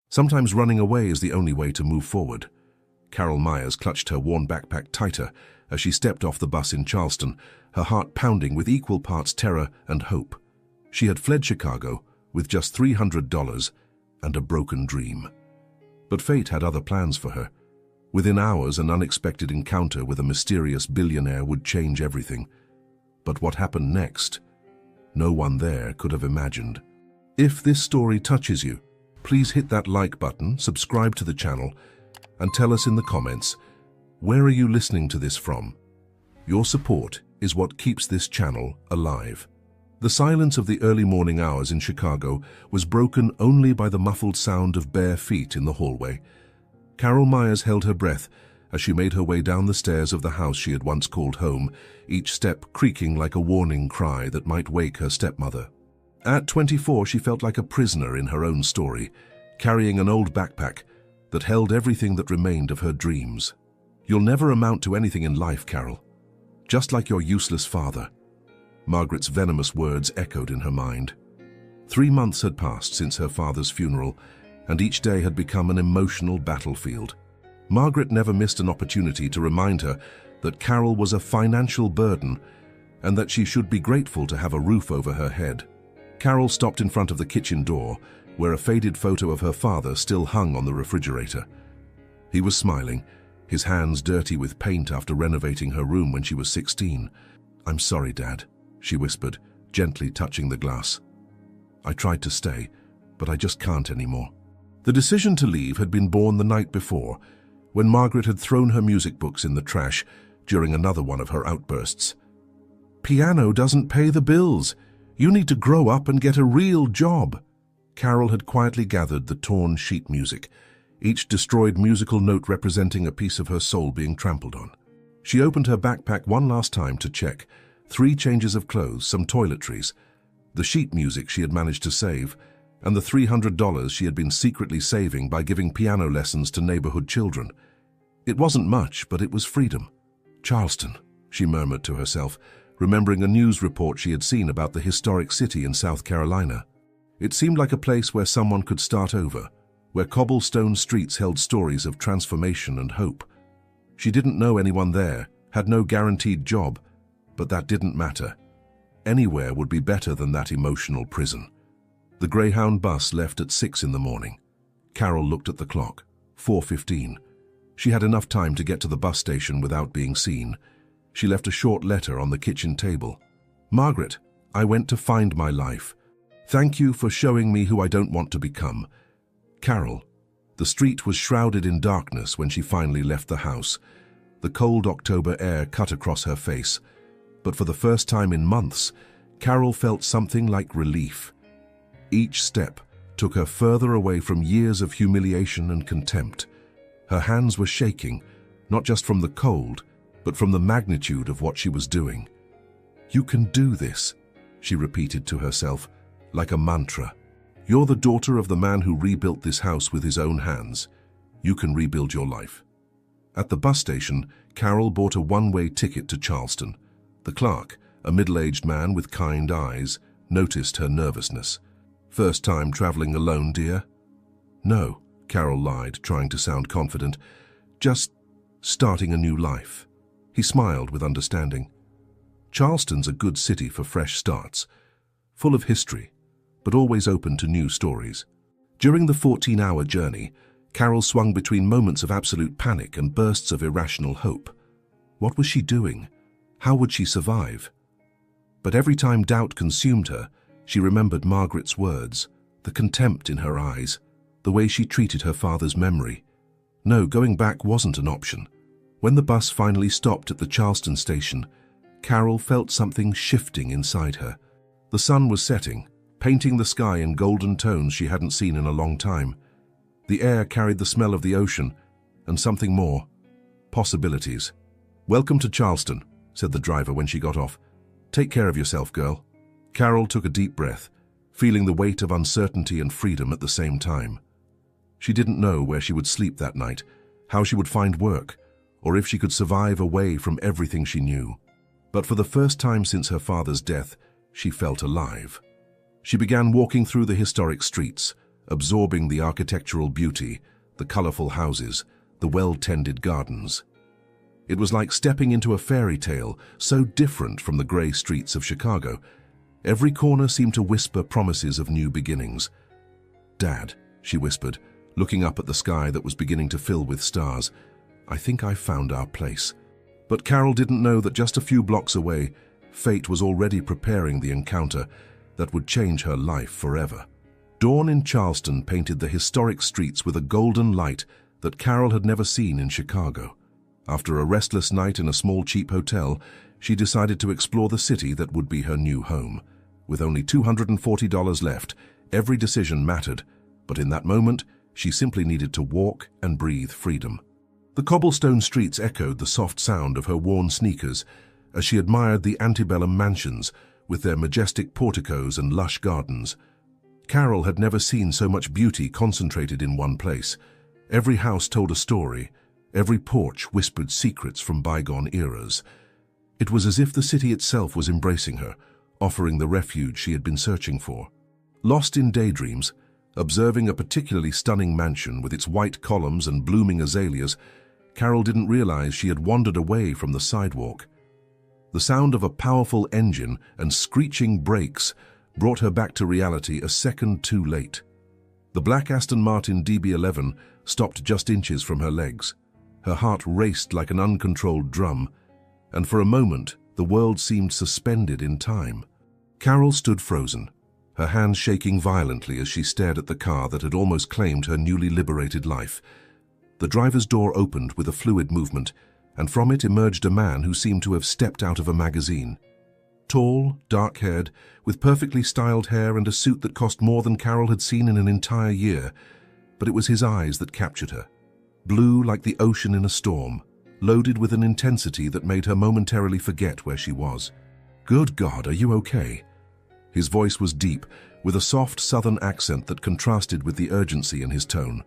Sometimes running away is the only way to move forward. Carol Myers clutched her worn backpack tighter as she stepped off the bus in Charleston, her heart pounding with equal parts terror and hope. She had fled Chicago with just $300 and a broken dream. But fate had other plans for her. Within hours, an unexpected encounter with a mysterious billionaire would change everything. But what happened next, no one there could have imagined. If this story touches you, please hit that like button, subscribe to the channel, and tell us in the comments, where are you listening to this from? Your support is what keeps this channel alive. The silence of the early morning hours in Chicago was broken only by the muffled sound of bare feet in the hallway. Carol Myers held her breath as she made her way down the stairs of the house she had once called home, each step creaking like a warning cry that might wake her stepmother. At 24, she felt like a prisoner in her own story, carrying an old backpack that held everything that remained of her dreams. You'll never amount to anything in life, Carol. Just like your useless father. Margaret's venomous words echoed in her mind. 3 months had passed since her father's funeral, and each day had become an emotional battlefield. Margaret never missed an opportunity to remind her that Carol was a financial burden and that she should be grateful to have a roof over her head. Carol stopped in front of the kitchen door, where a faded photo of her father still hung on the refrigerator. He was smiling, his hands dirty with paint after renovating her room when she was 16. "I'm sorry, Dad," she whispered, gently touching the glass. "I tried to stay, but I just can't anymore." The decision to leave had been born the night before, when Margaret had thrown her music books in the trash during another one of her outbursts. "Piano doesn't pay the bills. You need to grow up and get a real job." Carol had quietly gathered the torn sheet music, each destroyed musical note representing a piece of her soul being trampled on. She opened her backpack one last time to check. 3 changes of clothes, some toiletries, the sheet music she had managed to save, and the $300 she had been secretly saving by giving piano lessons to neighborhood children. It wasn't much, but it was freedom. Charleston, she murmured to herself, remembering a news report she had seen about the historic city in South Carolina. It seemed like a place where someone could start over, where cobblestone streets held stories of transformation and hope. She didn't know anyone there, had no guaranteed job, but that didn't matter. Anywhere would be better than that emotional prison. The Greyhound bus left at 6 in the morning. Carol looked at the clock. 4:15. She had enough time to get to the bus station without being seen. She left a short letter on the kitchen table. "Margaret, I went to find my life. Thank you for showing me who I don't want to become. Carol." The street was shrouded in darkness when she finally left the house. The cold October air cut across her face. But for the first time in months, Carol felt something like relief. Each step took her further away from years of humiliation and contempt. Her hands were shaking, not just from the cold, but from the magnitude of what she was doing. "You can do this," she repeated to herself, like a mantra. "You're the daughter of the man who rebuilt this house with his own hands. You can rebuild your life." At the bus station, Carol bought a one-way ticket to Charleston. The clerk, a middle-aged man with kind eyes, noticed her nervousness. "First time traveling alone, dear?" "No," Carol lied, trying to sound confident. "Just starting a new life." He smiled with understanding. Charleston's a good city for fresh starts, full of history, but always open to new stories. During the 14-hour journey, Carol swung between moments of absolute panic and bursts of irrational hope. What was she doing? How would she survive? But every time doubt consumed her, she remembered Margaret's words, the contempt in her eyes, the way she treated her father's memory. No, going back wasn't an option. When the bus finally stopped at the Charleston station, Carol felt something shifting inside her. The sun was setting, painting the sky in golden tones she hadn't seen in a long time. The air carried the smell of the ocean, and something more. Possibilities. "Welcome to Charleston," said the driver when she got off. "Take care of yourself, girl." Carol took a deep breath, feeling the weight of uncertainty and freedom at the same time. She didn't know where she would sleep that night, how she would find work, or if she could survive away from everything she knew. But for the first time since her father's death, she felt alive. She began walking through the historic streets, absorbing the architectural beauty, the colorful houses, the well-tended gardens. It was like stepping into a fairy tale, so different from the gray streets of Chicago. Every corner seemed to whisper promises of new beginnings. "Dad," she whispered, looking up at the sky that was beginning to fill with stars, "I think I've found our place." But Carol didn't know that just a few blocks away, fate was already preparing the encounter that would change her life forever. Dawn in Charleston painted the historic streets with a golden light that Carol had never seen in Chicago. After a restless night in a small cheap hotel, she decided to explore the city that would be her new home. With only $240 left, every decision mattered, but in that moment, she simply needed to walk and breathe freedom. The cobblestone streets echoed the soft sound of her worn sneakers as she admired the antebellum mansions with their majestic porticos and lush gardens. Carol had never seen so much beauty concentrated in one place. Every house told a story. Every porch whispered secrets from bygone eras. It was as if the city itself was embracing her, offering the refuge she had been searching for. Lost in daydreams, observing a particularly stunning mansion with its white columns and blooming azaleas, Carol didn't realize she had wandered away from the sidewalk. The sound of a powerful engine and screeching brakes brought her back to reality a second too late. The black Aston Martin DB11 stopped just inches from her legs. Her heart raced like an uncontrolled drum, and for a moment the world seemed suspended in time. Carol stood frozen, her hands shaking violently as she stared at the car that had almost claimed her newly liberated life. The driver's door opened with a fluid movement, and from it emerged a man who seemed to have stepped out of a magazine. Tall, dark-haired, with perfectly styled hair and a suit that cost more than Carol had seen in an entire year, but it was his eyes that captured her. Blue like the ocean in a storm, loaded with an intensity that made her momentarily forget where she was. "Good God, are you okay?" His voice was deep, with a soft southern accent that contrasted with the urgency in his tone.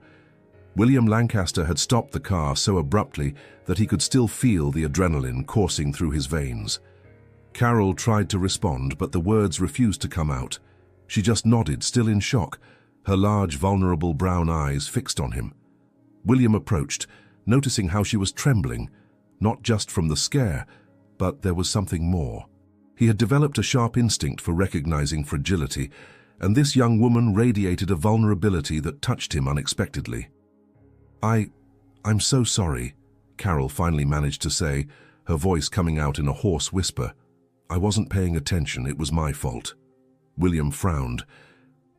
William Lancaster had stopped the car so abruptly that he could still feel the adrenaline coursing through his veins. Carol tried to respond, but the words refused to come out. She just nodded, still in shock, her large, vulnerable brown eyes fixed on him. William approached, noticing how she was trembling, not just from the scare, but there was something more. He had developed a sharp instinct for recognizing fragility, and this young woman radiated a vulnerability that touched him unexpectedly. I'm so sorry," Carol finally managed to say, her voice coming out in a hoarse whisper. "I wasn't paying attention, it was my fault." William frowned.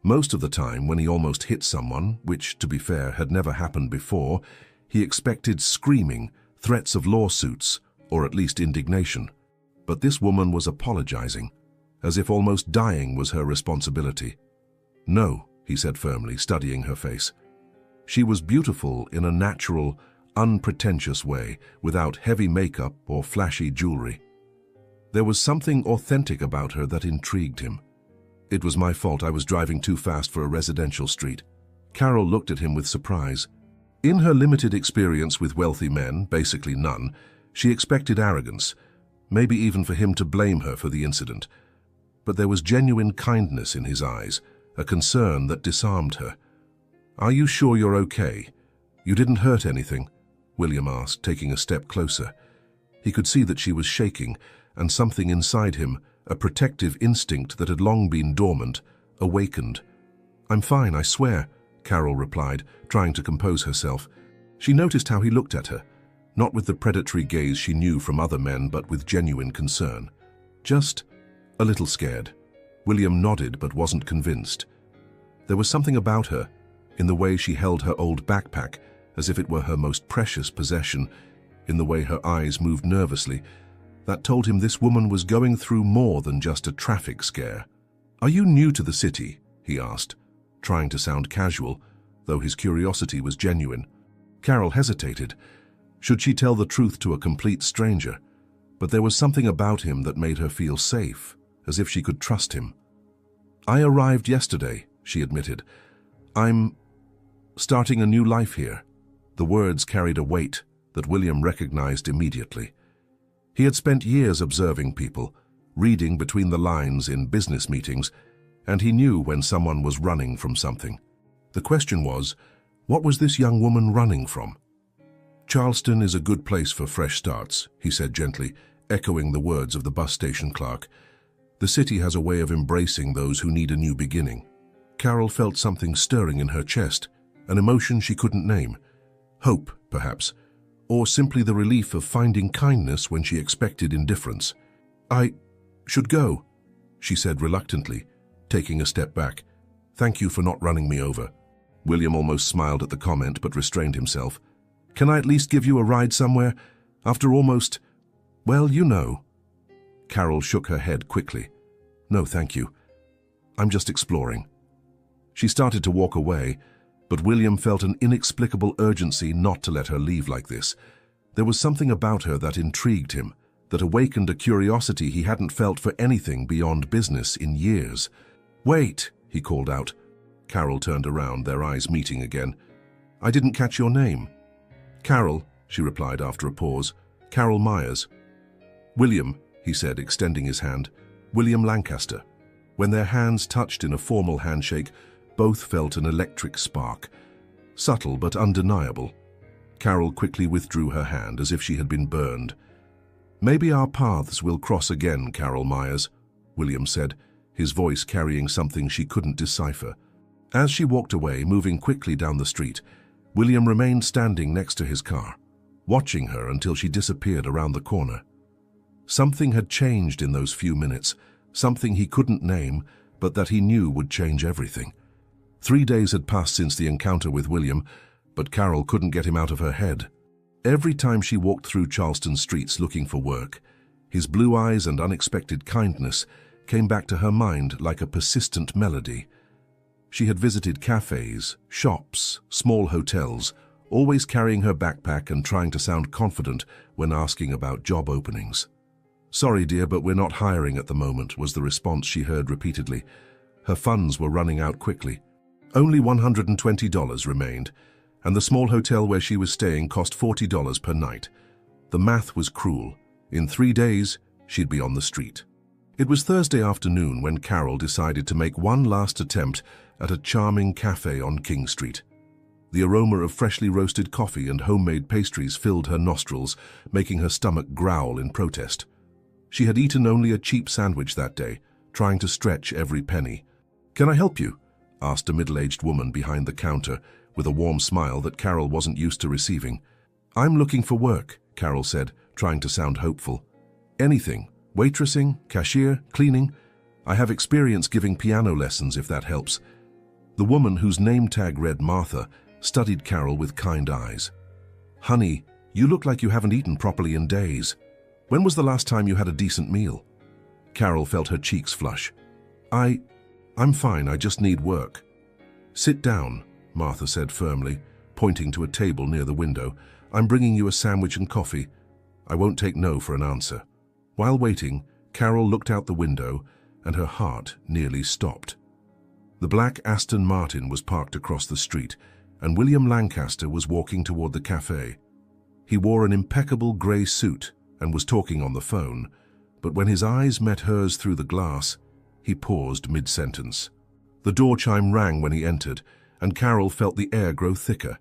Most of the time, when he almost hit someone, which, to be fair, had never happened before, he expected screaming, threats of lawsuits, or at least indignation. But this woman was apologizing, as if almost dying was her responsibility. "No," he said firmly, studying her face. She was beautiful in a natural, unpretentious way, without heavy makeup or flashy jewelry. There was something authentic about her that intrigued him. "It was my fault, I was driving too fast for a residential street." Carol looked at him with surprise. In her limited experience with wealthy men, basically none, she expected arrogance, maybe even for him to blame her for the incident. But there was genuine kindness in his eyes, a concern that disarmed her. "Are you sure you're okay? You didn't hurt anything?" William asked, taking a step closer. He could see that she was shaking, and something inside him, a protective instinct that had long been dormant, awakened. "I'm fine, I swear," Carol replied, trying to compose herself. She noticed how he looked at her, not with the predatory gaze she knew from other men, but with genuine concern. "Just a little scared." William nodded but wasn't convinced. There was something about her, in the way she held her old backpack as if it were her most precious possession, in the way her eyes moved nervously, that told him this woman was going through more than just a traffic scare. "Are you new to the city?" he asked, trying to sound casual, though his curiosity was genuine. Carol hesitated. Should she tell the truth to a complete stranger? But there was something about him that made her feel safe, as if she could trust him. "I arrived yesterday," she admitted. "I'm starting a new life here." The words carried a weight that William recognized immediately. He had spent years observing people, reading between the lines in business meetings, and he knew when someone was running from something. The question was, what was this young woman running from? "Charleston is a good place for fresh starts," he said gently, echoing the words of the bus station clerk. "The city has a way of embracing those who need a new beginning." Carol felt something stirring in her chest, an emotion she couldn't name. Hope, perhaps, or simply the relief of finding kindness when she expected indifference. "I should go," she said reluctantly, taking a step back. "Thank you for not running me over." William almost smiled at the comment but restrained himself. "Can I at least give you a ride somewhere? After almost, well, you know." Carol shook her head quickly. "No, thank you. I'm just exploring." She started to walk away, but William felt an inexplicable urgency not to let her leave like this. There was something about her that intrigued him, that awakened a curiosity he hadn't felt for anything beyond business in years. "Wait," he called out. Carol turned around, their eyes meeting again. "I didn't catch your name." "Carol," she replied after a pause. "Carol Myers." "William," he said, extending his hand. "William Lancaster." When their hands touched in a formal handshake, both felt an electric spark. Subtle but undeniable. Carol quickly withdrew her hand as if she had been burned. "Maybe our paths will cross again, Carol Myers," William said, his voice carrying something she couldn't decipher. As she walked away, moving quickly down the street, William remained standing next to his car, watching her until she disappeared around the corner. Something had changed in those few minutes, something he couldn't name, but that he knew would change everything. 3 days had passed since the encounter with William, but Carol couldn't get him out of her head. Every time she walked through Charleston streets looking for work, his blue eyes and unexpected kindness came back to her mind like a persistent melody. She had visited cafes, shops, small hotels, always carrying her backpack and trying to sound confident when asking about job openings. "Sorry, dear, but we're not hiring at the moment," was the response she heard repeatedly. Her funds were running out quickly. Only $120 remained, and the small hotel where she was staying cost $40 per night. The math was cruel. In 3 days, she'd be on the street. It was Thursday afternoon when Carol decided to make one last attempt at a charming cafe on King Street. The aroma of freshly roasted coffee and homemade pastries filled her nostrils, making her stomach growl in protest. She had eaten only a cheap sandwich that day, trying to stretch every penny. "Can I help you?" asked a middle-aged woman behind the counter, with a warm smile that Carol wasn't used to receiving. "I'm looking for work," Carol said, trying to sound hopeful. "Anything. Waitressing, cashier, cleaning. I have experience giving piano lessons if that helps." The woman, whose name tag read Martha, studied Carol with kind eyes. "Honey, you look like you haven't eaten properly in days. When was the last time you had a decent meal?" Carol felt her cheeks flush. I'm fine, I just need work." "Sit down," Martha said firmly, pointing to a table near the window. "I'm bringing you a sandwich and coffee. I won't take no for an answer." While waiting, Carol looked out the window, and her heart nearly stopped. The black Aston Martin was parked across the street, and William Lancaster was walking toward the cafe. He wore an impeccable grey suit and was talking on the phone, but when his eyes met hers through the glass, he paused mid-sentence. The door chime rang when he entered, and Carol felt the air grow thicker.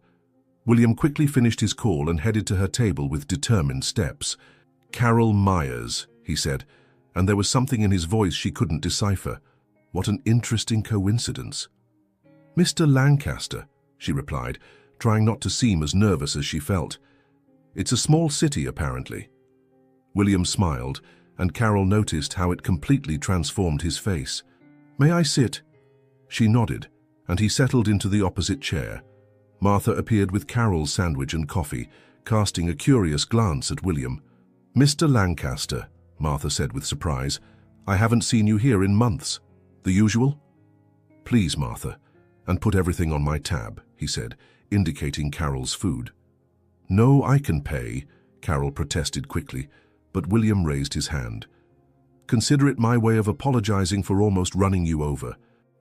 William quickly finished his call and headed to her table with determined steps. "Carol Myers," he said, and there was something in his voice she couldn't decipher. What an interesting coincidence. "Mr. Lancaster," she replied, trying not to seem as nervous as she felt. "It's a small city, apparently." William smiled, and Carol noticed how it completely transformed his face. "May I sit?" She nodded, and he settled into the opposite chair. Martha appeared with Carol's sandwich and coffee, casting a curious glance at William. "Mr. Lancaster," Martha said with surprise, "I haven't seen you here in months. The usual?" "Please, Martha, and put everything on my tab," he said, indicating Carol's food. "No, I can pay," Carol protested quickly, but William raised his hand. "Consider it my way of apologizing for almost running you over."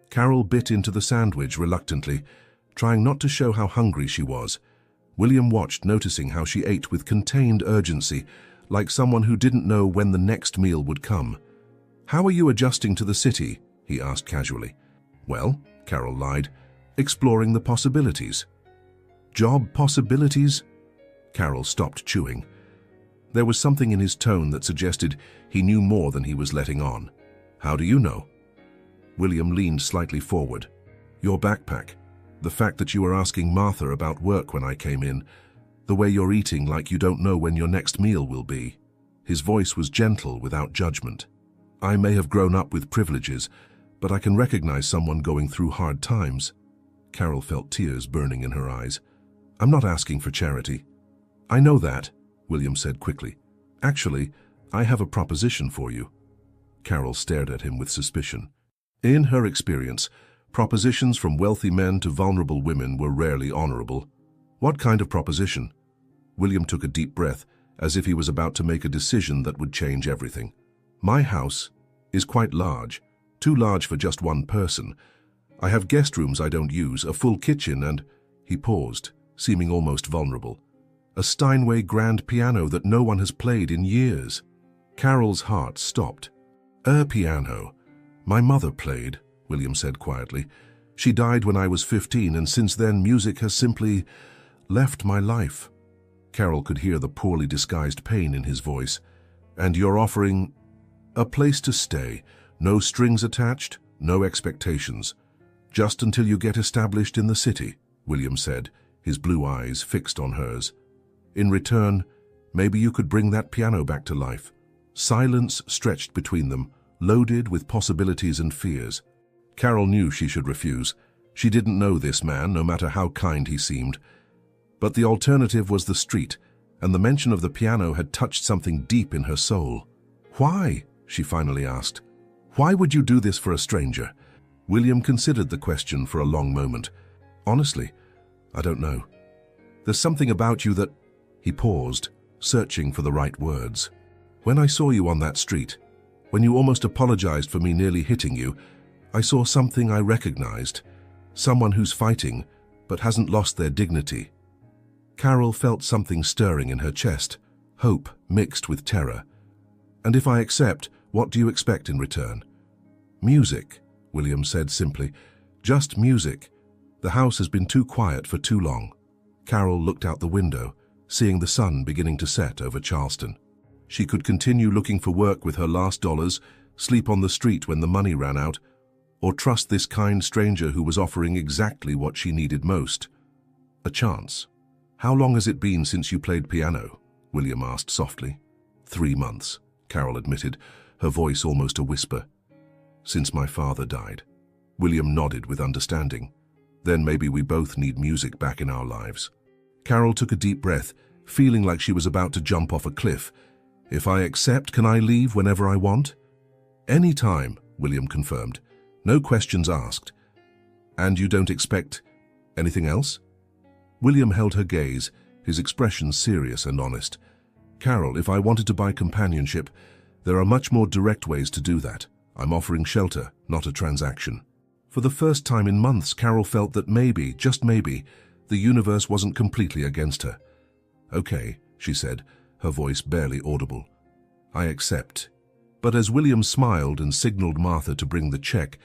Carol bit into the sandwich reluctantly, trying not to show how hungry she was. William watched, noticing how she ate with contained urgency, like someone who didn't know when the next meal would come. "How are you adjusting to the city?" he asked casually. "Well," Carol lied, Exploring the possibilities. Job possibilities? Carol stopped chewing. There was something in his tone that suggested he knew more than he was letting on. How do you know? William leaned slightly forward. Your backpack. The fact that you were asking Martha about work when I came in. The way you're eating like you don't know when your next meal will be. His voice was gentle without judgment. I may have grown up with privileges, but I can recognize someone going through hard times. Carol felt tears burning in her eyes. I'm not asking for charity. I know that, William said quickly. Actually, I have a proposition for you. Carol stared at him with suspicion. In her experience, propositions from wealthy men to vulnerable women were rarely honorable. What kind of proposition? William took a deep breath, as if he was about to make a decision that would change everything. My house is quite large, too large for just one person. I have guest rooms I don't use, a full kitchen and... He paused, seeming almost vulnerable. A Steinway grand piano that no one has played in years. Carol's heart stopped. A piano. My mother played, William said quietly. She died when I was 15, and since then music has simply left my life. Carol could hear the poorly disguised pain in his voice. And you're offering a place to stay, no strings attached, no expectations. Just until you get established in the city, William said, his blue eyes fixed on hers. In return, maybe you could bring that piano back to life. Silence stretched between them, loaded with possibilities and fears. Carol knew she should refuse. She didn't know this man, no matter how kind he seemed. But the alternative was the street, and the mention of the piano had touched something deep in her soul. Why? She finally asked. Why would you do this for a stranger? William considered the question for a long moment. Honestly, I don't know. There's something about you that... He paused, searching for the right words. When I saw you on that street, when you almost apologized for me nearly hitting you, I saw something I recognized. Someone who's fighting, but hasn't lost their dignity. Carol felt something stirring in her chest, hope mixed with terror. And if I accept, what do you expect in return? Music, William said simply. Just music. The house has been too quiet for too long. Carol looked out the window, seeing the sun beginning to set over Charleston. She could continue looking for work with her last dollars, sleep on the street when the money ran out, or trust this kind stranger who was offering exactly what she needed most. A chance. How long has it been since you played piano? William asked softly. 3 months, Carol admitted, her voice almost a whisper. Since my father died. William nodded with understanding. Then maybe we both need music back in our lives. Carol took a deep breath, feeling like she was about to jump off a cliff. If I accept, can I leave whenever I want? Any time, William confirmed. No questions asked. And you don't expect anything else? William held her gaze, his expression serious and honest. Carol, if I wanted to buy companionship, there are much more direct ways to do that. I'm offering shelter, not a transaction. For the first time in months, Carol felt that maybe, just maybe, the universe wasn't completely against her. Okay, she said, her voice barely audible. I accept. But as William smiled and signaled Martha to bring the check,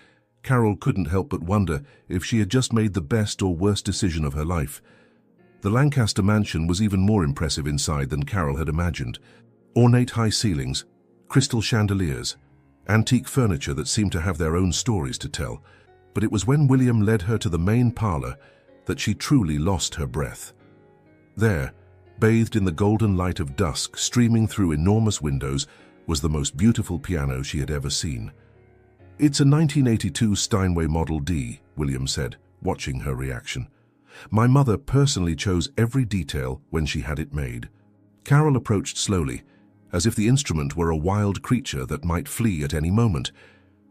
Carol couldn't help but wonder if she had just made the best or worst decision of her life. The Lancaster mansion was even more impressive inside than Carol had imagined. Ornate high ceilings, crystal chandeliers, antique furniture that seemed to have their own stories to tell. But it was when William led her to the main parlor that she truly lost her breath. There, bathed in the golden light of dusk streaming through enormous windows, was the most beautiful piano she had ever seen. It's a 1982 Steinway Model D, William said, watching her reaction. My mother personally chose every detail when she had it made. Carol approached slowly, as if the instrument were a wild creature that might flee at any moment.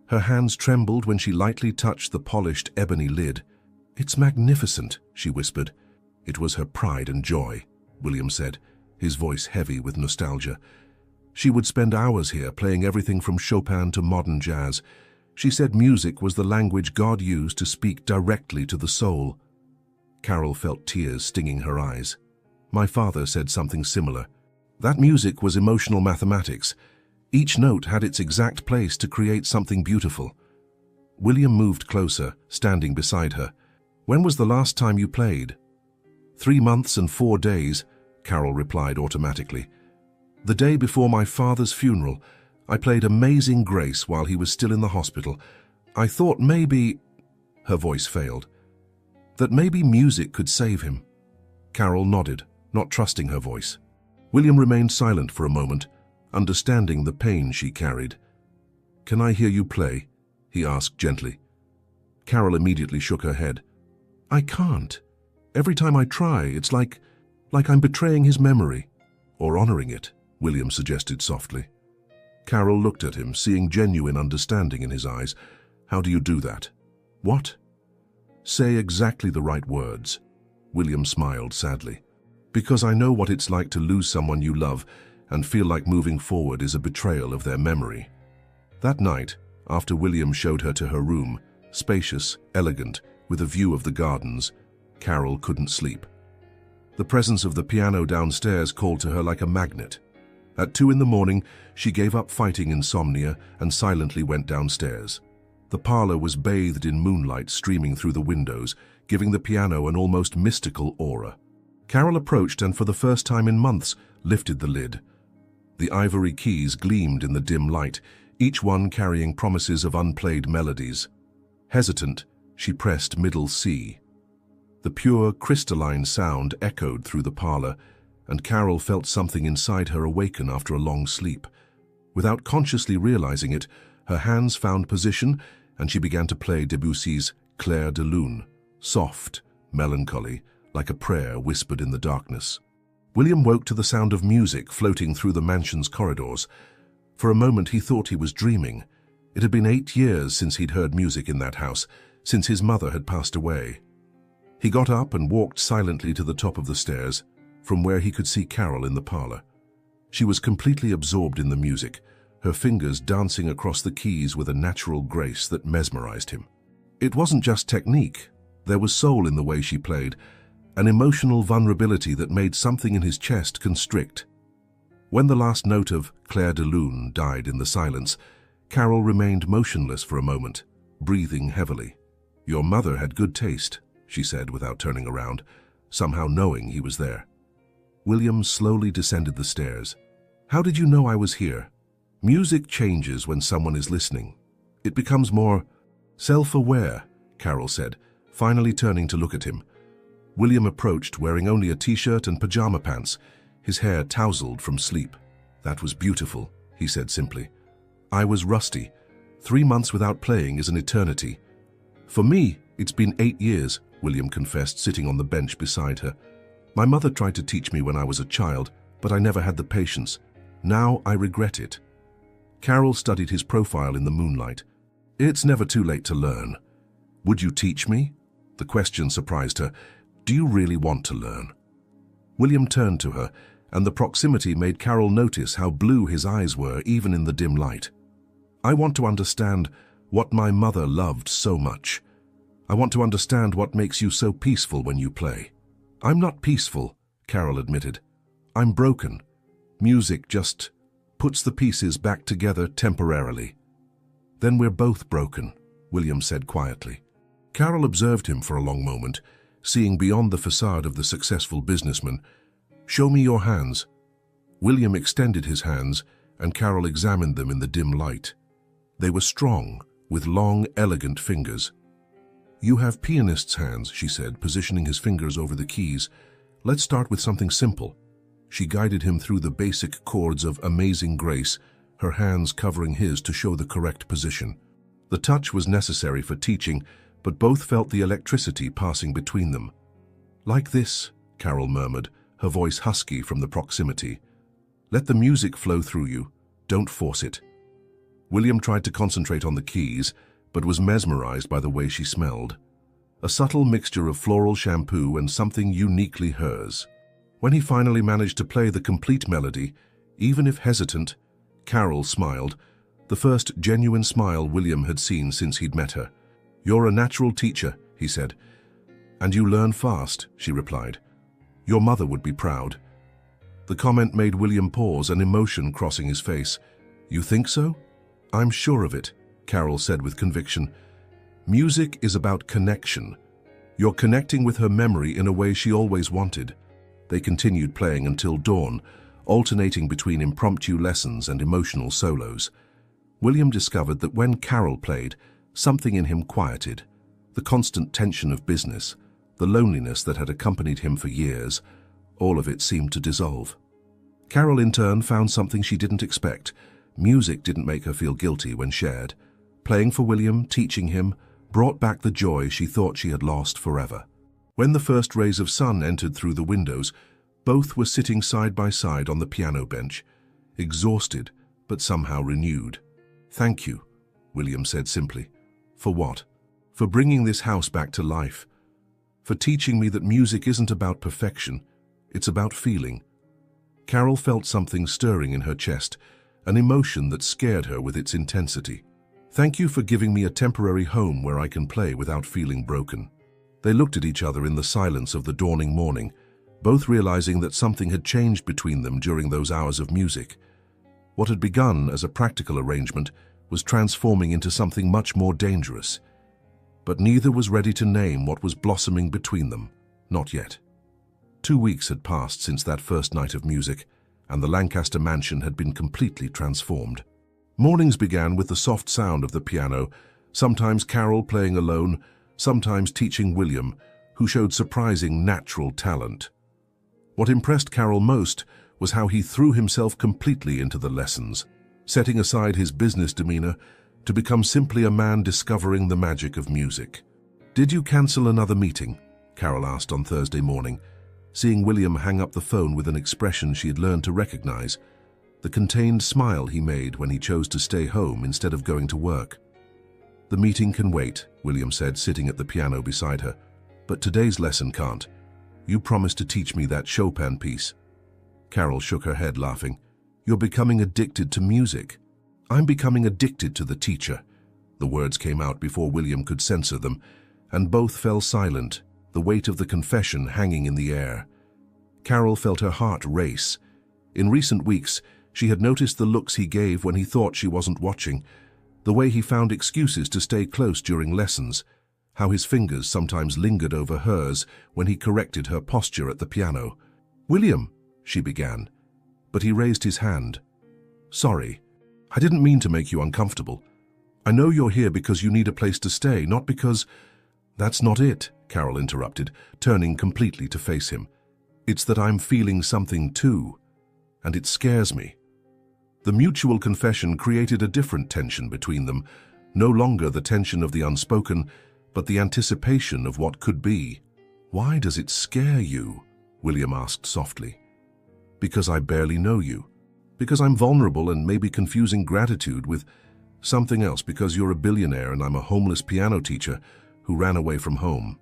Her hands trembled when she lightly touched the polished ebony lid. It's magnificent, she whispered. It was her pride and joy, William said, his voice heavy with nostalgia. She would spend hours here playing everything from Chopin to modern jazz. She said music was the language God used to speak directly to the soul. Carol felt tears stinging her eyes. My father said something similar. That music was emotional mathematics. Each note had its exact place to create something beautiful. William moved closer, standing beside her. When was the last time you played? 3 months and 4 days, Carol replied automatically. The day before my father's funeral, I played Amazing Grace while he was still in the hospital. I thought maybe, her voice failed, that maybe music could save him. Carol nodded, not trusting her voice. William remained silent for a moment, understanding the pain she carried. Can I hear you play? He asked gently. Carol immediately shook her head. I can't. Every time I try, it's like I'm betraying his memory. Or honoring it, William suggested softly. Carol looked at him, seeing genuine understanding in his eyes. How do you do that? What? Say exactly the right words. William smiled sadly. Because I know what it's like to lose someone you love and feel like moving forward is a betrayal of their memory. That night, after William showed her to her room, spacious, elegant, with a view of the gardens, Carol couldn't sleep. The presence of the piano downstairs called to her like a magnet. At 2 in the morning, she gave up fighting insomnia and silently went downstairs. The parlor was bathed in moonlight streaming through the windows, giving the piano an almost mystical aura. Carol approached and for the first time in months lifted the lid. The ivory keys gleamed in the dim light, each one carrying promises of unplayed melodies. Hesitant, she pressed middle C. The pure, crystalline sound echoed through the parlor, and Carol felt something inside her awaken after a long sleep. Without consciously realizing it, her hands found position, and she began to play Debussy's Clair de Lune, soft, melancholy, like a prayer whispered in the darkness. William woke to the sound of music floating through the mansion's corridors. For a moment he thought he was dreaming. It had been 8 years since he'd heard music in that house, since his mother had passed away. He got up and walked silently to the top of the stairs, from where he could see Carol in the parlor. She was completely absorbed in the music, her fingers dancing across the keys with a natural grace that mesmerized him. It wasn't just technique. There was soul in the way she played, an emotional vulnerability that made something in his chest constrict. When the last note of Clair de Lune died in the silence, Carol remained motionless for a moment, breathing heavily. Your mother had good taste, she said without turning around, somehow knowing he was there. William slowly descended the stairs. How did you know I was here? Music changes when someone is listening. It becomes more self-aware, Carol said, finally turning to look at him. William approached wearing only a t-shirt and pajama pants, his hair tousled from sleep. That was beautiful, he said simply. I was rusty. 3 months without playing is an eternity. For me, it's been 8 years, William confessed, sitting on the bench beside her. My mother tried to teach me when I was a child, but I never had the patience. Now I regret it. Carol studied his profile in the moonlight. It's never too late to learn. Would you teach me? The question surprised her. Do you really want to learn? William turned to her, and the proximity made Carol notice how blue his eyes were even in the dim light. I want to understand what my mother loved so much. I want to understand what makes you so peaceful when you play. I'm not peaceful, Carol admitted. I'm broken. Music just puts the pieces back together temporarily. Then we're both broken, William said quietly. Carol observed him for a long moment, seeing beyond the facade of the successful businessman. Show me your hands. William extended his hands, and Carol examined them in the dim light. They were strong, with long, elegant fingers. You have pianist's hands, she said, positioning his fingers over the keys. Let's start with something simple. She guided him through the basic chords of Amazing Grace, her hands covering his to show the correct position. The touch was necessary for teaching, but both felt the electricity passing between them. Like this, Carol murmured, her voice husky from the proximity. Let the music flow through you. Don't force it. William tried to concentrate on the keys, but was mesmerized by the way she smelled. A subtle mixture of floral shampoo and something uniquely hers. When he finally managed to play the complete melody, even if hesitant, Carol smiled, the first genuine smile William had seen since he'd met her. You're a natural teacher, he said. And you learn fast, she replied. Your mother would be proud. The comment made William pause, an emotion crossing his face. You think so? I'm sure of it, Carol said with conviction. Music is about connection. You're connecting with her memory in a way she always wanted." They continued playing until dawn, alternating between impromptu lessons and emotional solos. William discovered that when Carol played, something in him quieted. The constant tension of business, the loneliness that had accompanied him for years, all of it seemed to dissolve. Carol, in turn, found something she didn't expect. Music didn't make her feel guilty when shared. Playing for William, teaching him, brought back the joy she thought she had lost forever. When the first rays of sun entered through the windows, both were sitting side by side on the piano bench, exhausted but somehow renewed. "Thank you," William said simply. "For what?" "For bringing this house back to life. For teaching me that music isn't about perfection, it's about feeling." Carol felt something stirring in her chest, an emotion that scared her with its intensity. "Thank you for giving me a temporary home where I can play without feeling broken." They looked at each other in the silence of the dawning morning, both realizing that something had changed between them during those hours of music. What had begun as a practical arrangement was transforming into something much more dangerous. But neither was ready to name what was blossoming between them. Not yet. 2 weeks had passed since that first night of music, and the Lancaster mansion had been completely transformed. Mornings began with the soft sound of the piano, sometimes Carol playing alone, sometimes teaching William, who showed surprising natural talent. What impressed Carol most was how he threw himself completely into the lessons, setting aside his business demeanor to become simply a man discovering the magic of music. "Did you cancel another meeting?" Carol asked on Thursday morning, seeing William hang up the phone with an expression she had learned to recognize, the contained smile he made when he chose to stay home instead of going to work. "The meeting can wait," William said, sitting at the piano beside her. "But today's lesson can't. You promised to teach me that Chopin piece." Carol shook her head, laughing. "You're becoming addicted to music." "I'm becoming addicted to the teacher." The words came out before William could censor them, and both fell silent, the weight of the confession hanging in the air. Carol felt her heart race. In recent weeks, she had noticed the looks he gave when he thought she wasn't watching, the way he found excuses to stay close during lessons, how his fingers sometimes lingered over hers when he corrected her posture at the piano. "William," she began, but he raised his hand. "Sorry, I didn't mean to make you uncomfortable. I know you're here because you need a place to stay, not because—" "That's not it," Carol interrupted, turning completely to face him. "It's that I'm feeling something too, and it scares me." The mutual confession created a different tension between them, no longer the tension of the unspoken, but the anticipation of what could be. "Why does it scare you?" William asked softly. "Because I barely know you. Because I'm vulnerable and maybe confusing gratitude with something else. Because you're a billionaire and I'm a homeless piano teacher who ran away from home."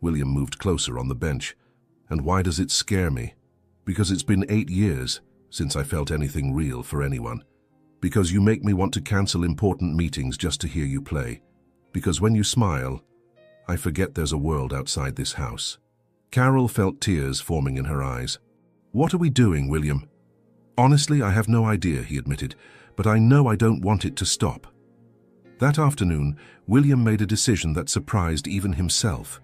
William moved closer on the bench. "And why does it scare me? Because it's been 8 years since I felt anything real for anyone. Because you make me want to cancel important meetings just to hear you play. Because when you smile, I forget there's a world outside this house." Carol felt tears forming in her eyes. "What are we doing, William?" "Honestly, I have no idea," he admitted, "but I know I don't want it to stop." That afternoon, William made a decision that surprised even himself.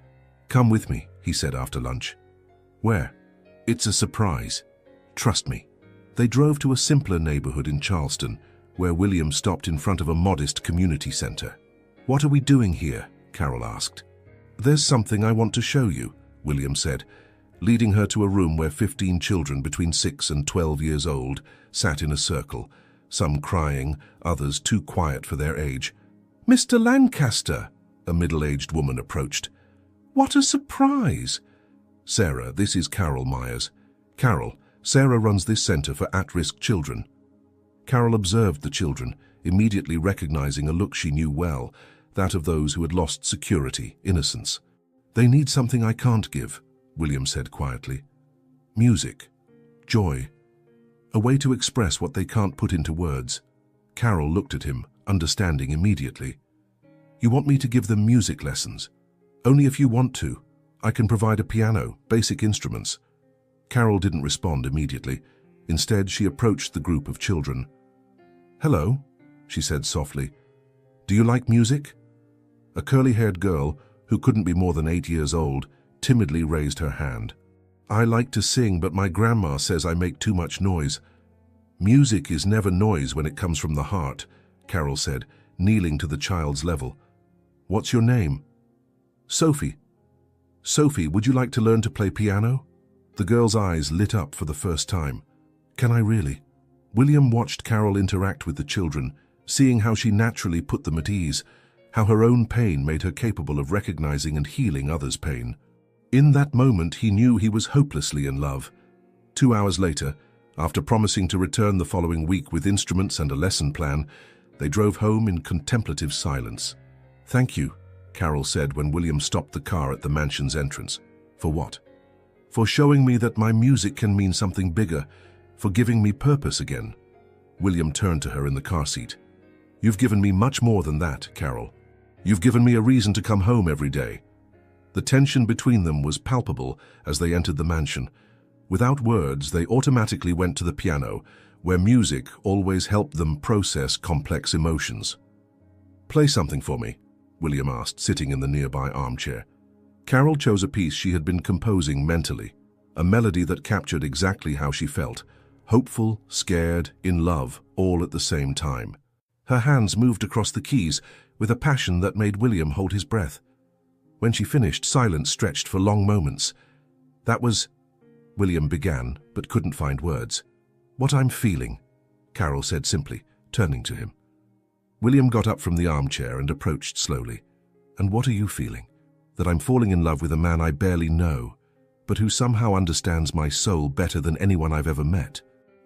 "Come with me," he said after lunch. "Where?" "It's a surprise. Trust me." They drove to a simpler neighborhood in Charleston, where William stopped in front of a modest community center. "What are we doing here?" Carol asked. "There's something I want to show you," William said, leading her to a room where 15 children between 6 and 12 years old sat in a circle, some crying, others too quiet for their age. "Mr. Lancaster," a middle-aged woman approached. "What a surprise!" "Sarah, this is Carol Myers. Carol, Sarah runs this center for at-risk children." Carol observed the children, immediately recognizing a look she knew well, that of those who had lost security, innocence. "They need something I can't give," William said quietly. "Music, joy, a way to express what they can't put into words." Carol looked at him, understanding immediately. "You want me to give them music lessons? Only if you want to. I can provide a piano, basic instruments." Carol didn't respond immediately. Instead, she approached the group of children. "Hello," she said softly. "Do you like music?" A curly-haired girl, who couldn't be more than 8 years old, timidly raised her hand. "I like to sing, but my grandma says I make too much noise." "Music is never noise when it comes from the heart," Carol said, kneeling to the child's level. "What's your name?" "Sophie." "Sophie, would you like to learn to play piano?" The girl's eyes lit up for the first time. "Can I really?" William watched Carol interact with the children, seeing how she naturally put them at ease, how her own pain made her capable of recognizing and healing others' pain. In that moment, he knew he was hopelessly in love. 2 hours later, after promising to return the following week with instruments and a lesson plan, they drove home in contemplative silence. "Thank you," Carol said when William stopped the car at the mansion's entrance. "For what?" "For showing me that my music can mean something bigger, for giving me purpose again." William turned to her in the car seat. "You've given me much more than that, Carol. You've given me a reason to come home every day." The tension between them was palpable as they entered the mansion. Without words, they automatically went to the piano, where music always helped them process complex emotions. "Play something for me," William asked, sitting in the nearby armchair. Carol chose a piece she had been composing mentally, a melody that captured exactly how she felt, hopeful, scared, in love, all at the same time. Her hands moved across the keys with a passion that made William hold his breath. When she finished, silence stretched for long moments. "That was—" William began, but couldn't find words. "What I'm feeling," Carol said simply, turning to him. William got up from the armchair and approached slowly. "And what are you feeling?" "That I'm falling in love with a man I barely know, but who somehow understands my soul better than anyone I've ever met."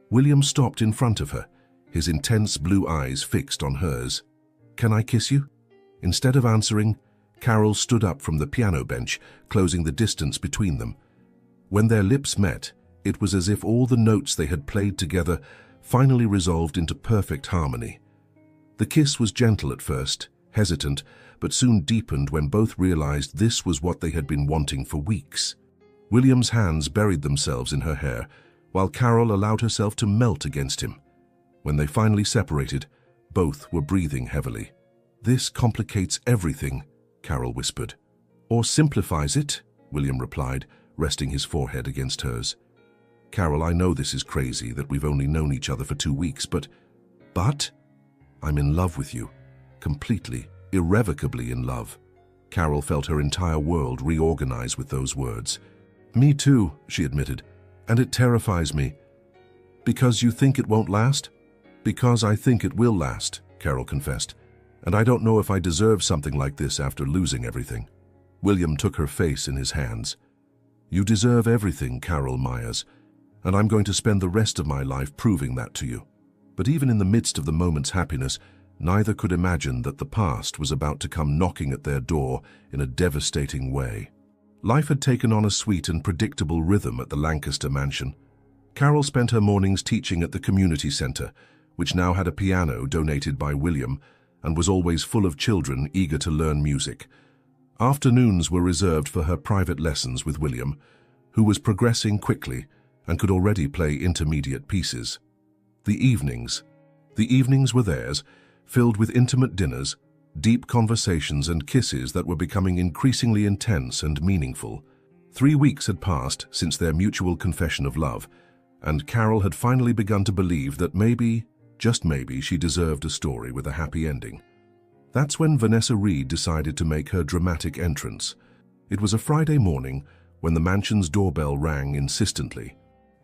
William stopped in front of her, his intense blue eyes fixed on hers. "Can I kiss you?" Instead of answering, Carol stood up from the piano bench, closing the distance between them. When their lips met, it was as if all the notes they had played together finally resolved into perfect harmony. The kiss was gentle at first, hesitant, but soon deepened when both realized this was what they had been wanting for weeks. William's hands buried themselves in her hair, while Carol allowed herself to melt against him. When they finally separated, both were breathing heavily. "This complicates everything," Carol whispered. "Or simplifies it," William replied, resting his forehead against hers. "Carol, I know this is crazy, that we've only known each other for 2 weeks, but I'm in love with you. Completely, irrevocably in love." Carol felt her entire world reorganize with those words. "Me too," she admitted, "and it terrifies me." "Because you think it won't last?" "Because I think it will last," Carol confessed. "And I don't know if I deserve something like this after losing everything." William took her face in his hands. "You deserve everything, Carol Myers, and I'm going to spend the rest of my life proving that to you." But even in the midst of the moment's happiness, neither could imagine that the past was about to come knocking at their door in a devastating way. Life had taken on a sweet and predictable rhythm at the Lancaster mansion. Carol spent her mornings teaching at the community center, which now had a piano donated by William and was always full of children eager to learn music. Afternoons were reserved for her private lessons with William, who was progressing quickly and could already play intermediate pieces. The evenings were theirs, filled with intimate dinners, deep conversations and kisses that were becoming increasingly intense and meaningful. 3 weeks had passed since their mutual confession of love, and Carol had finally begun to believe that maybe, just maybe, she deserved a story with a happy ending. That's when Vanessa Reed decided to make her dramatic entrance. It was a Friday morning when the mansion's doorbell rang insistently.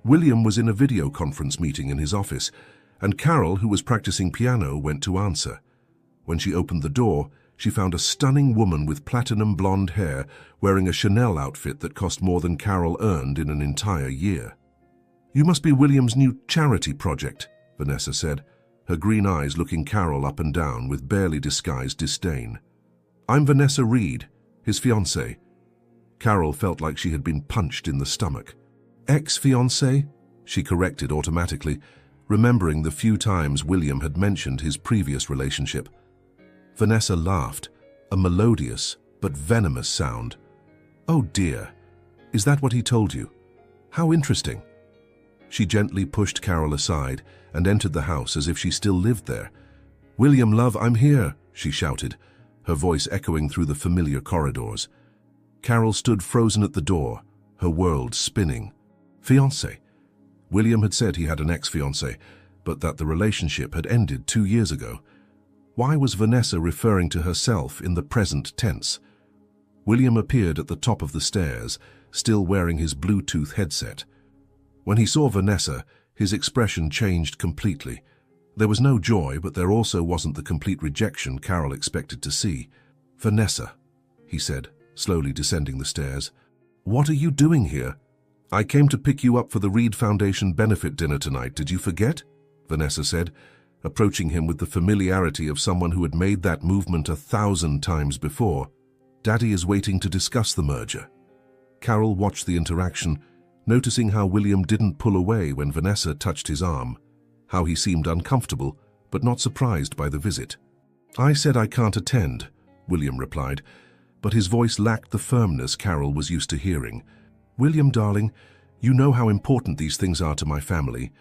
William was in a video conference meeting in his office, and Carol, who was practicing piano, went to answer. When she opened the door, she found a stunning woman with platinum blonde hair wearing a Chanel outfit that cost more than Carol earned in an entire year. "You must be William's new charity project," Vanessa said, her green eyes looking Carol up and down with barely disguised disdain. "I'm Vanessa Reed, his fiancée." Carol felt like she had been punched in the stomach. "Ex-fiancé?" she corrected automatically, remembering the few times William had mentioned his previous relationship. Vanessa laughed, a melodious but venomous sound. "Oh dear, is that what he told you? How interesting." She gently pushed Carol aside and entered the house as if she still lived there. "William, love, I'm here," she shouted, her voice echoing through the familiar corridors. Carol stood frozen at the door, her world spinning. Fiancé. William had said he had an ex-fiancé, but that the relationship had ended 2 years ago. Why was Vanessa referring to herself in the present tense? William appeared at the top of the stairs, still wearing his Bluetooth headset. When he saw Vanessa, his expression changed completely. There was no joy, but there also wasn't the complete rejection Carol expected to see. "Vanessa," he said, slowly descending the stairs. "What are you doing here?" "I came to pick you up for the Reed Foundation benefit dinner tonight. Did you forget?" Vanessa said, approaching him with the familiarity of someone who had made that movement 1,000 times before. "Daddy is waiting to discuss the merger." Carol watched the interaction, noticing how William didn't pull away when Vanessa touched his arm, how he seemed uncomfortable but not surprised by the visit. "I said I can't attend," William replied, but his voice lacked the firmness Carol was used to hearing. "William, darling, you know how important these things are to my family,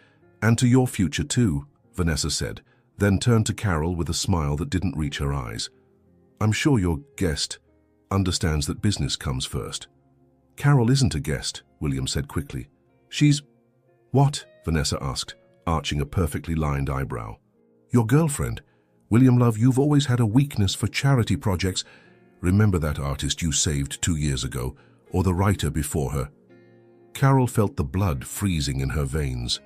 and to your future too," Vanessa said, then turned to Carol with a smile that didn't reach her eyes. "I'm sure your guest understands that business comes first." "Carol isn't a guest," William said quickly. "She's—" "What?" Vanessa asked, arching a perfectly lined eyebrow. "Your girlfriend. William, love, you've always had a weakness for charity projects. Remember that artist you saved 2 years ago, or the writer before her?" Carol felt the blood freezing in her veins.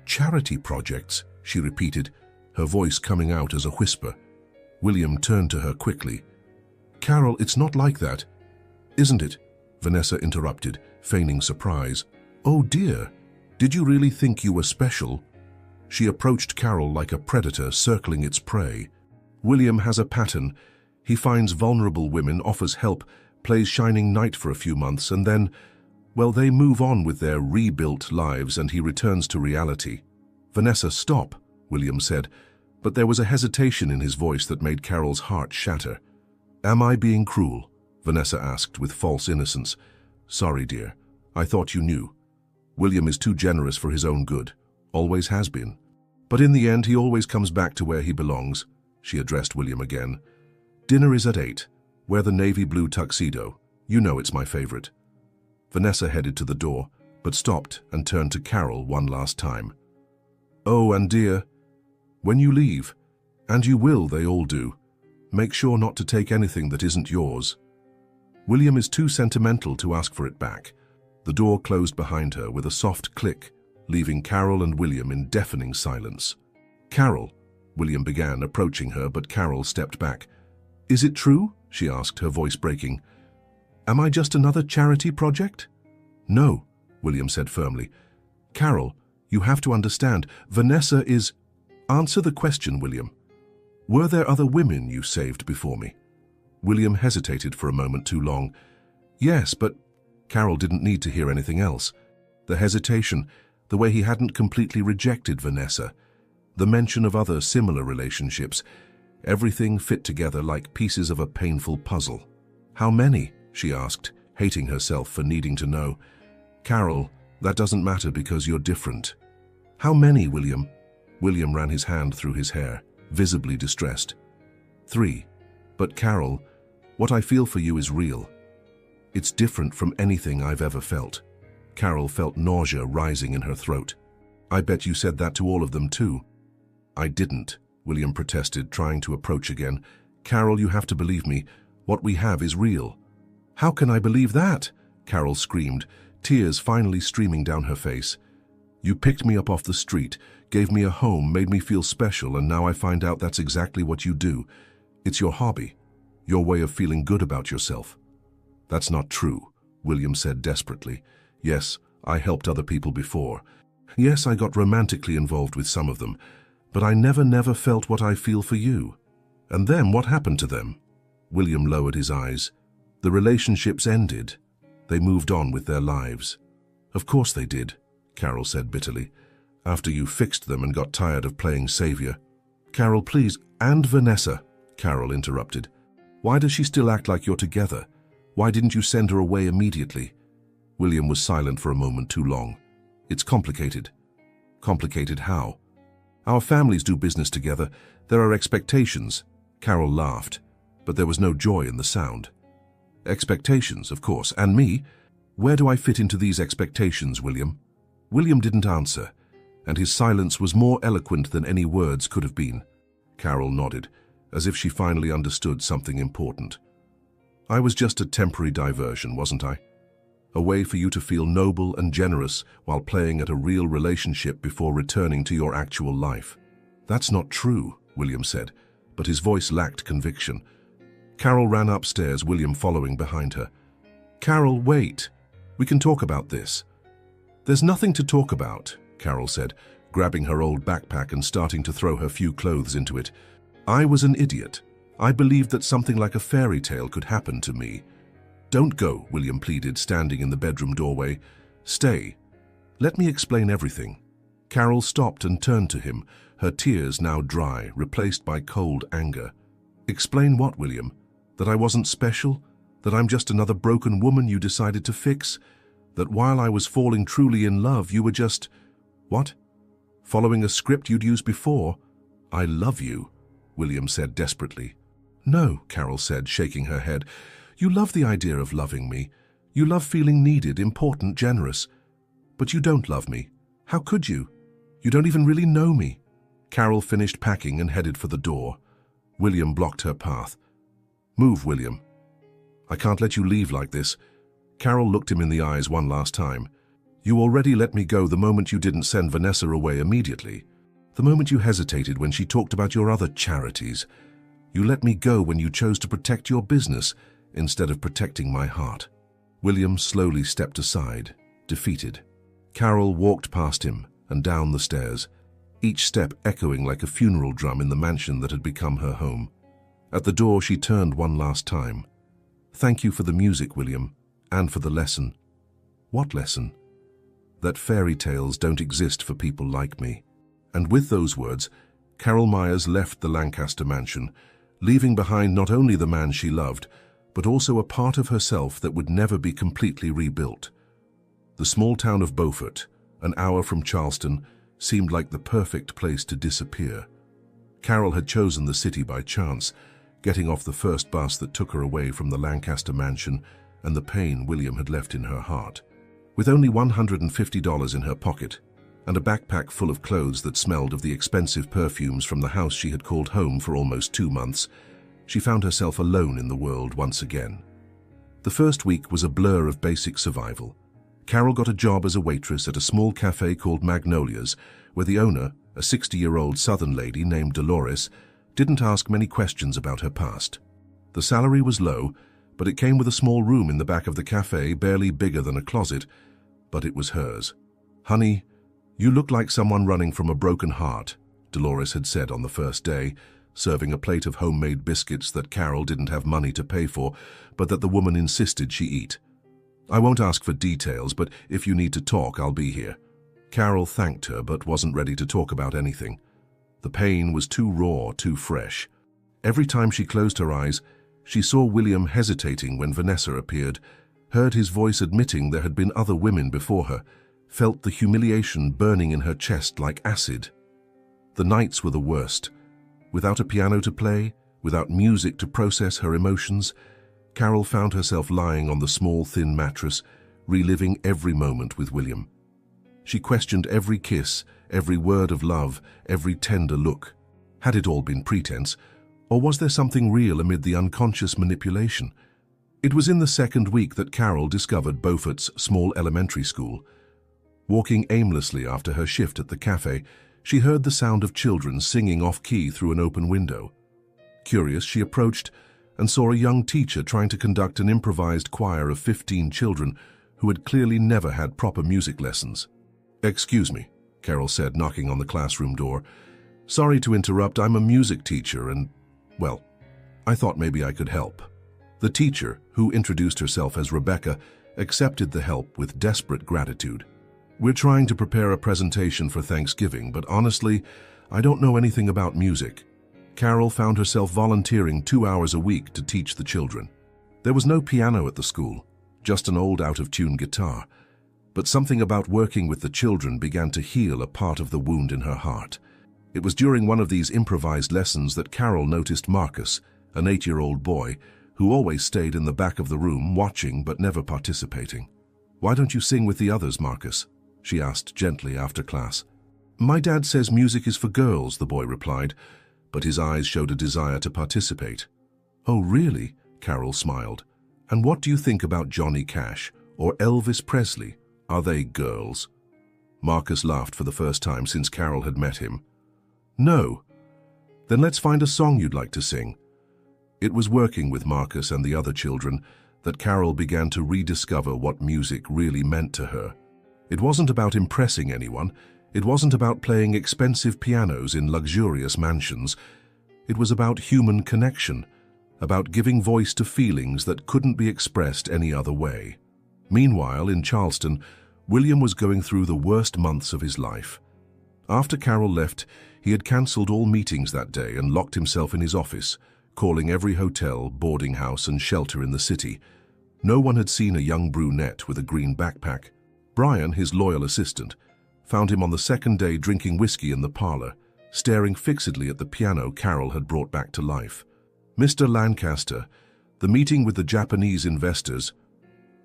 "Charity projects," she repeated, her voice coming out as a whisper. William turned to her quickly. "Carol, it's not like that, isn't it?" Vanessa interrupted, feigning surprise. "Oh dear, did you really think you were special?" She approached Carol like a predator circling its prey. "William has a pattern. He finds vulnerable women, offers help, plays shining knight for a few months, and then, well, they move on with their rebuilt lives and he returns to reality." "Vanessa, stop," William said, but there was a hesitation in his voice that made Carol's heart shatter. "Am I being cruel?" Vanessa asked with false innocence. "Sorry, dear. I thought you knew. William is too generous for his own good. Always has been. But in the end, he always comes back to where he belongs." She addressed William again. "Dinner is at 8. Wear the navy blue tuxedo. You know it's my favorite." Vanessa headed to the door, but stopped and turned to Carol one last time. "Oh, and dear, when you leave, and you will, they all do, make sure not to take anything that isn't yours. William is too sentimental to ask for it back." The door closed behind her with a soft click, leaving Carol and William in deafening silence. "Carol," William began, approaching her, but Carol stepped back. "Is it true?" she asked, her voice breaking. "Am I just another charity project?" "No," William said firmly. "Carol, you have to understand, Vanessa is—" "Answer the question, William. Were there other women you saved before me?" William hesitated for a moment too long. "Yes, but—" Carol didn't need to hear anything else. The hesitation, the way he hadn't completely rejected Vanessa, the mention of other similar relationships, everything fit together like pieces of a painful puzzle. "How many?" she asked, hating herself for needing to know. "Carol, that doesn't matter because you're different." "How many, William?" William ran his hand through his hair, visibly distressed. 3. "But Carol, what I feel for you is real. It's different from anything I've ever felt." Carol felt nausea rising in her throat. "I bet you said that to all of them too." "I didn't," William protested, trying to approach again. "Carol, you have to believe me. What we have is real." "How can I believe that?" Carol screamed, tears finally streaming down her face. "You picked me up off the street, gave me a home, made me feel special, and now I find out that's exactly what you do. It's your hobby, your way of feeling good about yourself." "That's not true," William said desperately. "Yes, I helped other people before. Yes, I got romantically involved with some of them, but I never felt what I feel for you." "And then what happened to them?" William lowered his eyes. "The relationships ended. They moved on with their lives." "Of course they did," Carol said bitterly, "after you fixed them and got tired of playing savior." "Carol, please," "And Vanessa," Carol interrupted. "Why does she still act like you're together? Why didn't you send her away immediately?" William was silent for a moment too long. "It's complicated." "Complicated how?" "Our families do business together. There are expectations." Carol laughed, but there was no joy in the sound. Expectations, of course, and me. Where do I fit into these expectations, William? William didn't answer, and his silence was more eloquent than any words could have been. Carol nodded, as if she finally understood something important. I was just a temporary diversion, wasn't I? A way for you to feel noble and generous while playing at a real relationship before returning to your actual life. That's not true, William said, but his voice lacked conviction. Carol ran upstairs, William following behind her. Carol, wait. We can talk about this. There's nothing to talk about, Carol said, grabbing her old backpack and starting to throw her few clothes into it. I was an idiot. I believed that something like a fairy tale could happen to me. Don't go, William pleaded, standing in the bedroom doorway. Stay. Let me explain everything. Carol stopped and turned to him, her tears now dry, replaced by cold anger. Explain what, William? That I wasn't special? That I'm just another broken woman you decided to fix? That while I was falling truly in love, you were just... What? Following a script you'd used before? I love you, William said desperately. No, Carol said, shaking her head. You love the idea of loving me. You love feeling needed, important, generous. But you don't love me. How could you? You don't even really know me. Carol finished packing and headed for the door. William blocked her path. Move, William. I can't let you leave like this. Carol looked him in the eyes one last time. You already let me go the moment you didn't send Vanessa away immediately. The moment you hesitated when she talked about your other charities. You let me go when you chose to protect your business instead of protecting my heart. William slowly stepped aside, defeated. Carol walked past him and down the stairs, each step echoing like a funeral drum in the mansion that had become her home. At the door, she turned one last time. Thank you for the music, William, and for the lesson. What lesson? That fairy tales don't exist for people like me. And with those words, Carol Myers left the Lancaster mansion, leaving behind not only the man she loved, but also a part of herself that would never be completely rebuilt. The small town of Beaufort, an hour from Charleston, seemed like the perfect place to disappear. Carol had chosen the city by chance, getting off the first bus that took her away from the Lancaster mansion and the pain William had left in her heart. With only $150 in her pocket and a backpack full of clothes that smelled of the expensive perfumes from the house she had called home for almost 2 months, she found herself alone in the world once again. The first week was a blur of basic survival. Carol got a job as a waitress at a small cafe called Magnolia's, where the owner, a 60-year-old Southern lady named Dolores, didn't ask many questions about her past. The salary was low, but it came with a small room in the back of the cafe, barely bigger than a closet, but it was hers. Honey, you look like someone running from a broken heart, Dolores had said on the first day, serving a plate of homemade biscuits that Carol didn't have money to pay for, but that the woman insisted she eat. I won't ask for details, but if you need to talk, I'll be here. Carol thanked her, but wasn't ready to talk about anything. The pain was too raw, too fresh. Every time she closed her eyes, she saw William hesitating when Vanessa appeared, heard his voice admitting there had been other women before her, felt the humiliation burning in her chest like acid. The nights were the worst. Without a piano to play, without music to process her emotions, Carol found herself lying on the small, thin mattress, reliving every moment with William. She questioned every kiss, every word of love, every tender look. Had it all been pretense, or was there something real amid the unconscious manipulation? It was in the second week that Carol discovered Beaufort's small elementary school. Walking aimlessly after her shift at the cafe, she heard the sound of children singing off-key through an open window. Curious, she approached and saw a young teacher trying to conduct an improvised choir of 15 children who had clearly never had proper music lessons. "Excuse me," Carol said, knocking on the classroom door. "Sorry to interrupt, I'm a music teacher and, well, I thought maybe I could help." The teacher, who introduced herself as Rebecca, accepted the help with desperate gratitude. "We're trying to prepare a presentation for Thanksgiving, but honestly, I don't know anything about music." Carol found herself volunteering 2 hours a week to teach the children. There was no piano at the school, just an old out-of-tune guitar. But something about working with the children began to heal a part of the wound in her heart. It was during one of these improvised lessons that Carol noticed Marcus, an 8-year-old boy, who always stayed in the back of the room watching but never participating. "Why don't you sing with the others, Marcus?" she asked gently after class. "My dad says music is for girls," the boy replied, but his eyes showed a desire to participate. "Oh, really?" Carol smiled. "And what do you think about Johnny Cash or Elvis Presley? Are they girls?" Marcus laughed for the first time since Carol had met him. "No." "Then let's find a song you'd like to sing." It was working with Marcus and the other children that Carol began to rediscover what music really meant to her. It wasn't about impressing anyone. It wasn't about playing expensive pianos in luxurious mansions. It was about human connection, about giving voice to feelings that couldn't be expressed any other way. Meanwhile, in Charleston, William was going through the worst months of his life. After Carol left, he had cancelled all meetings that day and locked himself in his office, calling every hotel, boarding house, and shelter in the city. No one had seen a young brunette with a green backpack. Brian, his loyal assistant, found him on the second day drinking whiskey in the parlor, staring fixedly at the piano Carol had brought back to life. "Mr. Lancaster, the meeting with the Japanese investors—"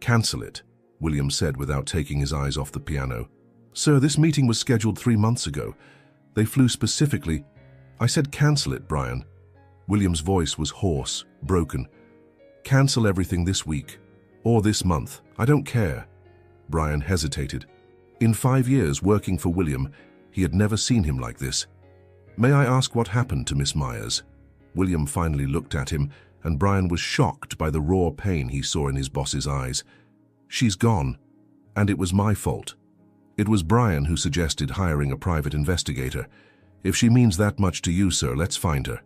"Cancel it," William said without taking his eyes off the piano. "Sir, this meeting was scheduled 3 months ago. They flew specifically—" "I said cancel it, Brian." William's voice was hoarse, broken. "Cancel everything this week, or this month. I don't care." Brian hesitated. In 5 years working for William, he had never seen him like this. "May I ask what happened to Miss Myers?" William finally looked at him, and Brian was shocked by the raw pain he saw in his boss's eyes. "She's gone, and it was my fault." It was Brian who suggested hiring a private investigator. "If she means that much to you, sir, let's find her."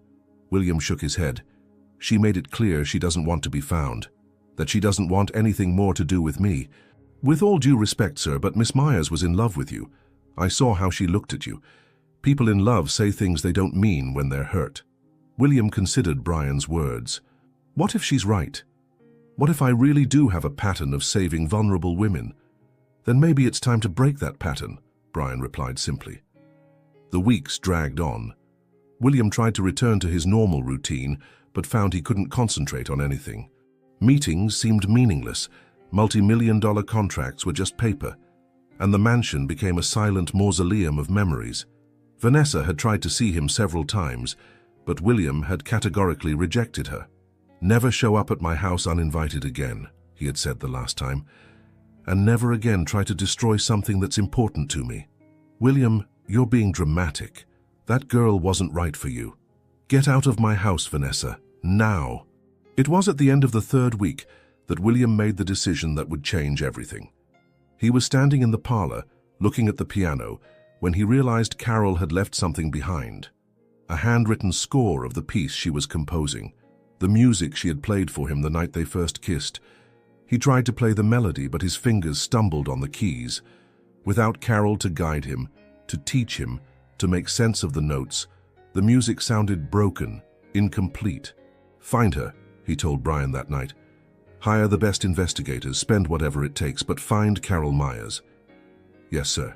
William shook his head. "She made it clear she doesn't want to be found, that she doesn't want anything more to do with me. With all due respect, sir, but Miss Myers was in love with you. I saw how she looked at you. People in love say things they don't mean when they're hurt." William considered Brian's words. "What if she's right? What if I really do have a pattern of saving vulnerable women? Then maybe it's time to break that pattern," Brian replied simply. The weeks dragged on. William tried to return to his normal routine, but found he couldn't concentrate on anything. Meetings seemed meaningless. Multi-million-dollar contracts were just paper, and the mansion became a silent mausoleum of memories. Vanessa had tried to see him several times, but William had categorically rejected her. "Never show up at my house uninvited again," he had said the last time, "and never again try to destroy something that's important to me." "William, you're being dramatic. That girl wasn't right for you. Get out of my house, Vanessa, now." It was at the end of the 3rd week that William made the decision that would change everything. He was standing in the parlor, looking at the piano, when he realized Carol had left something behind. A handwritten score of the piece she was composing, the music she had played for him the night they first kissed. He tried to play the melody, but his fingers stumbled on the keys. Without Carol to guide him, to teach him, to make sense of the notes, the music sounded broken, incomplete. "Find her," he told Brian that night. "Hire the best investigators, spend whatever it takes, but find Carol Myers." "Yes, sir."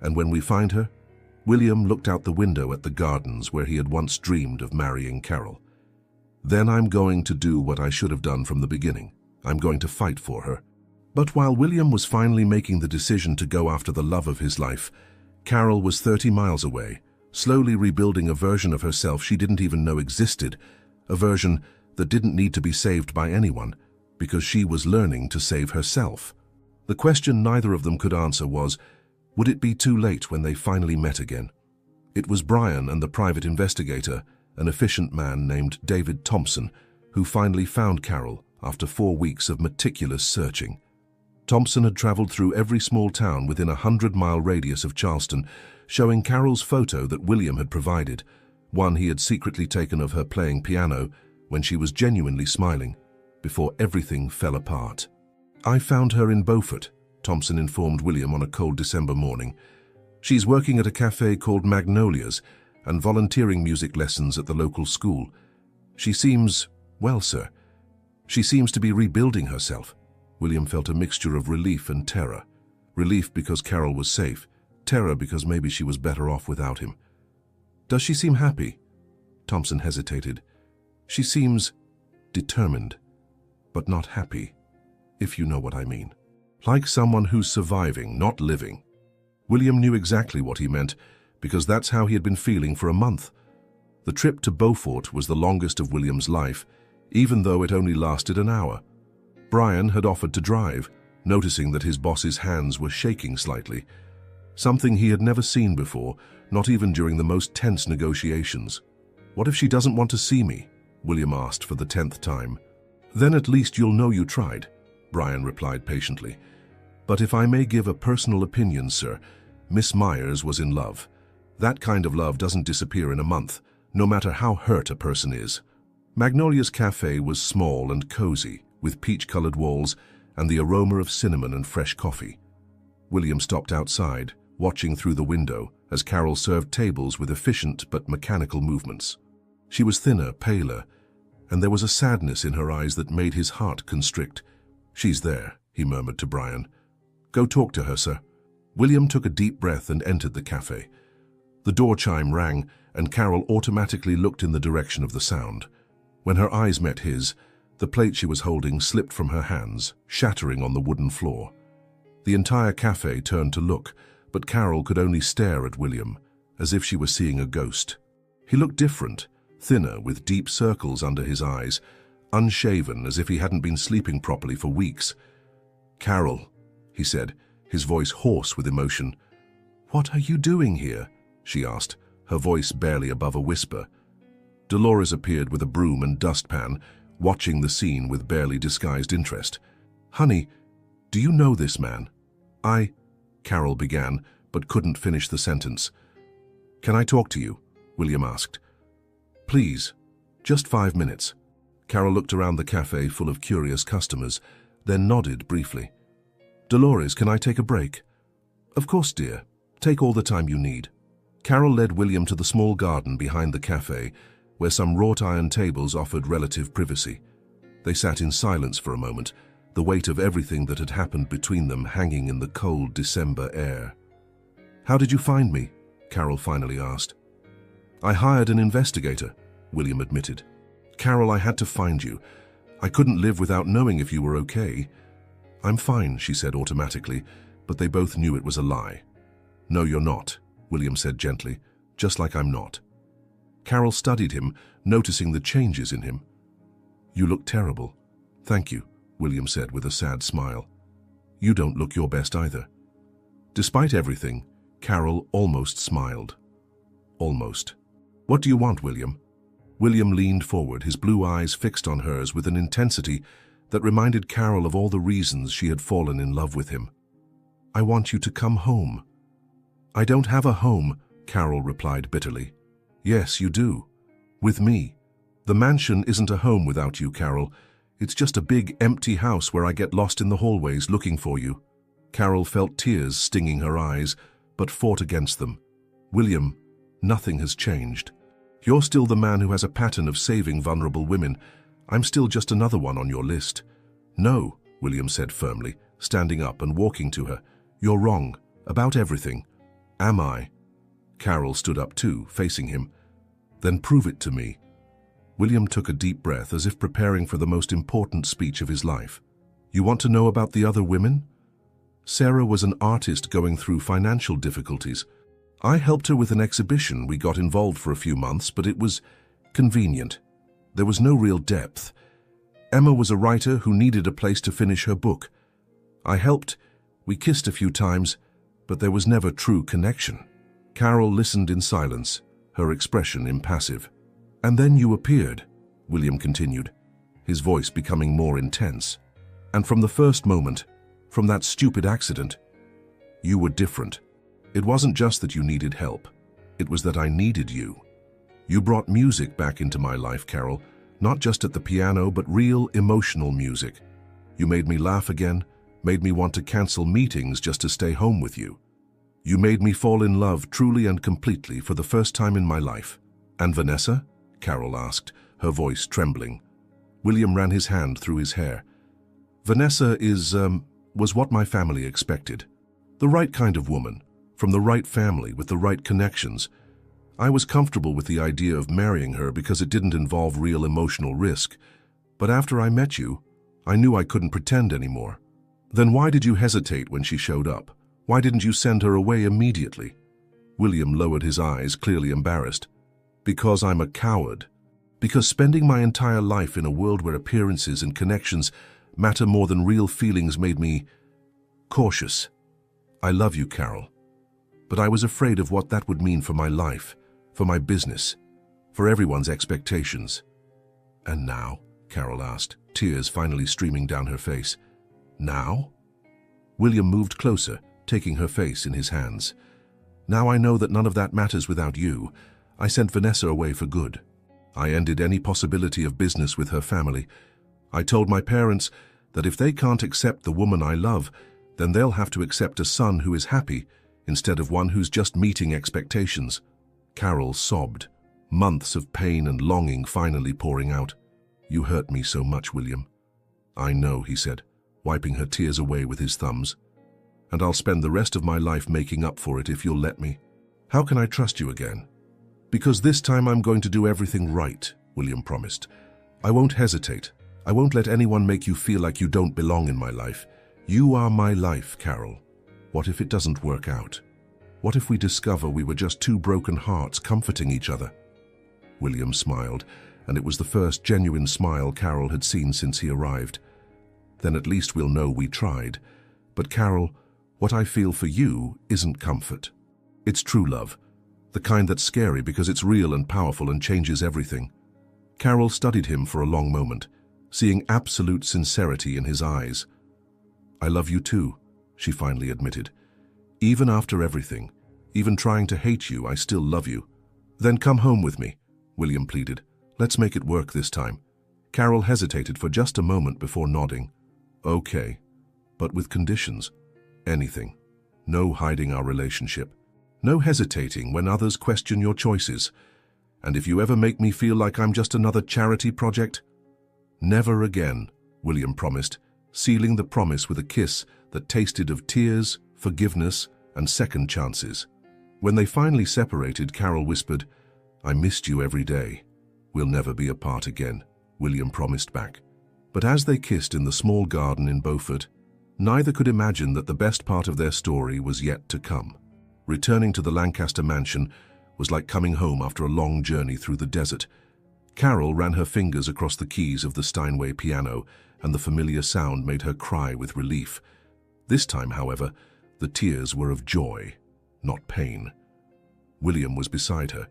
"And when we find her?" William looked out the window at the gardens where he had once dreamed of marrying Carol. "Then I'm going to do what I should have done from the beginning. I'm going to fight for her." But while William was finally making the decision to go after the love of his life, Carol was 30 miles away, slowly rebuilding a version of herself she didn't even know existed, a version that didn't need to be saved by anyone, because she was learning to save herself. The question neither of them could answer was, would it be too late when they finally met again? It was Brian and the private investigator, an efficient man named David Thompson, who finally found Carol after 4 weeks of meticulous searching. Thompson had traveled through every small town within a 100-mile radius of Charleston, showing Carol's photo that William had provided, one he had secretly taken of her playing piano when she was genuinely smiling, before everything fell apart. "I found her in Beaufort," Thompson informed William on a cold December morning. "She's working at a cafe called Magnolia's and volunteering music lessons at the local school. She seems, well, sir, she seems to be rebuilding herself." William felt a mixture of relief and terror. Relief because Carol was safe, terror because maybe she was better off without him. "Does she seem happy?" Thompson hesitated. "She seems determined." but not happy, if you know what I mean. Like someone who's surviving, not living. William knew exactly what he meant, because that's how he had been feeling for a month. The trip to Beaufort was the longest of William's life, even though it only lasted an hour. Brian had offered to drive, noticing that his boss's hands were shaking slightly. Something he had never seen before, not even during the most tense negotiations. "What if she doesn't want to see me?" William asked for the 10th time. "Then at least you'll know you tried," Brian replied patiently. "But if I may give a personal opinion, sir, Miss Myers was in love. That kind of love doesn't disappear in a month, no matter how hurt a person is." Magnolia's cafe was small and cozy, with peach-colored walls and the aroma of cinnamon and fresh coffee. William stopped outside, watching through the window as Carol served tables with efficient but mechanical movements. She was thinner, paler, and there was a sadness in her eyes that made his heart constrict. "She's there," he murmured to Brian. "Go talk to her, sir." William took a deep breath and entered the cafe. The door chime rang, and Carol automatically looked in the direction of the sound. When her eyes met his, the plate she was holding slipped from her hands, shattering on the wooden floor. The entire cafe turned to look, but Carol could only stare at William, as if she were seeing a ghost. He looked different, thinner, with deep circles under his eyes, unshaven as if he hadn't been sleeping properly for weeks. "Carol," he said, his voice hoarse with emotion. "What are you doing here?" she asked, her voice barely above a whisper. Dolores appeared with a broom and dustpan, watching the scene with barely disguised interest. "Honey, do you know this man?" Carol began, but couldn't finish the sentence. "Can I talk to you?" William asked. "Please, just 5 minutes." Carol looked around the cafe full of curious customers, then nodded briefly. "Dolores, can I take a break?" "Of course, dear. Take all the time you need." Carol led William to the small garden behind the cafe, where some wrought iron tables offered relative privacy. They sat in silence for a moment, the weight of everything that had happened between them hanging in the cold December air. "How did you find me?" Carol finally asked. "I hired an investigator," William admitted. "Carol, I had to find you. I couldn't live without knowing if you were okay." "I'm fine," she said automatically, but they both knew it was a lie. "No, you're not," William said gently, "just like I'm not." Carol studied him, noticing the changes in him. "You look terrible." "Thank you," William said with a sad smile. "You don't look your best either." Despite everything, Carol almost smiled. Almost. "What do you want, William?" William leaned forward, his blue eyes fixed on hers with an intensity that reminded Carol of all the reasons she had fallen in love with him. "I want you to come home." "I don't have a home," Carol replied bitterly. "Yes, you do. With me. The mansion isn't a home without you, Carol. It's just a big, empty house where I get lost in the hallways looking for you." Carol felt tears stinging her eyes, but fought against them. "William, nothing has changed. You're still the man who has a pattern of saving vulnerable women. I'm still just another one on your list." "No," William said firmly, standing up and walking to her. "You're wrong. About everything." "Am I?" Carol stood up too, facing him. "Then prove it to me." William took a deep breath as if preparing for the most important speech of his life. "You want to know about the other women?" "Sarah was an artist going through financial difficulties. I helped her with an exhibition. We got involved for a few months, but it was convenient. There was no real depth. Emma was a writer who needed a place to finish her book. I helped. We kissed a few times, but there was never true connection." Carol listened in silence, her expression impassive. "And then you appeared," William continued, his voice becoming more intense. "And from the first moment, from that stupid accident, you were different. It wasn't just that you needed help. It was that I needed you. You brought music back into my life, Carol, not just at the piano, but real emotional music. You made me laugh again, made me want to cancel meetings just to stay home with you. You made me fall in love truly and completely for the first time in my life." "And Vanessa?" Carol asked, her voice trembling. William ran his hand through his hair. "Vanessa was what my family expected. The right kind of woman, from the right family with the right connections. I was comfortable with the idea of marrying her because it didn't involve real emotional risk. But after I met you, I knew I couldn't pretend anymore. Then why did you hesitate when she showed up? Why didn't you send her away immediately? William lowered his eyes, clearly embarrassed. Because I'm a coward. Because spending my entire life in a world where appearances and connections matter more than real feelings made me cautious. I love you, Carol. But I was afraid of what that would mean for my life, for my business, for everyone's expectations. And now? Carol asked, tears finally streaming down her face. Now? William moved closer, taking her face in his hands. Now I know that none of that matters without you. I sent Vanessa away for good. I ended any possibility of business with her family. I told my parents that if they can't accept the woman I love, then they'll have to accept a son who is happy instead of one who's just meeting expectations. Carol sobbed, months of pain and longing finally pouring out. You hurt me so much, William. I know, he said, wiping her tears away with his thumbs. And I'll spend the rest of my life making up for it if you'll let me. How can I trust you again? Because this time I'm going to do everything right, William promised. I won't hesitate. I won't let anyone make you feel like you don't belong in my life. You are my life, Carol. What if it doesn't work out? What if we discover we were just two broken hearts comforting each other? William smiled, and it was the first genuine smile Carol had seen since he arrived. Then at least we'll know we tried. But Carol, what I feel for you isn't comfort. It's true love, the kind that's scary because it's real and powerful and changes everything. Carol studied him for a long moment, seeing absolute sincerity in his eyes. I love you too, she finally admitted. Even after everything, even trying to hate you, I still love you. Then come home with me, William pleaded. Let's make it work this time. Carol hesitated for just a moment before nodding. Okay, but with conditions. Anything. No hiding our relationship. No hesitating when others question your choices. And if you ever make me feel like I'm just another charity project, never again, William promised, sealing the promise with a kiss that tasted of tears, forgiveness, and second chances. When they finally separated, Carol whispered, I missed you every day. We'll never be apart again, William promised back. But as they kissed in the small garden in Beaufort, neither could imagine that the best part of their story was yet to come. Returning to the Lancaster mansion was like coming home after a long journey through the desert. Carol ran her fingers across the keys of the Steinway piano, and the familiar sound made her cry with relief. This time, however, the tears were of joy, not pain. William was beside her,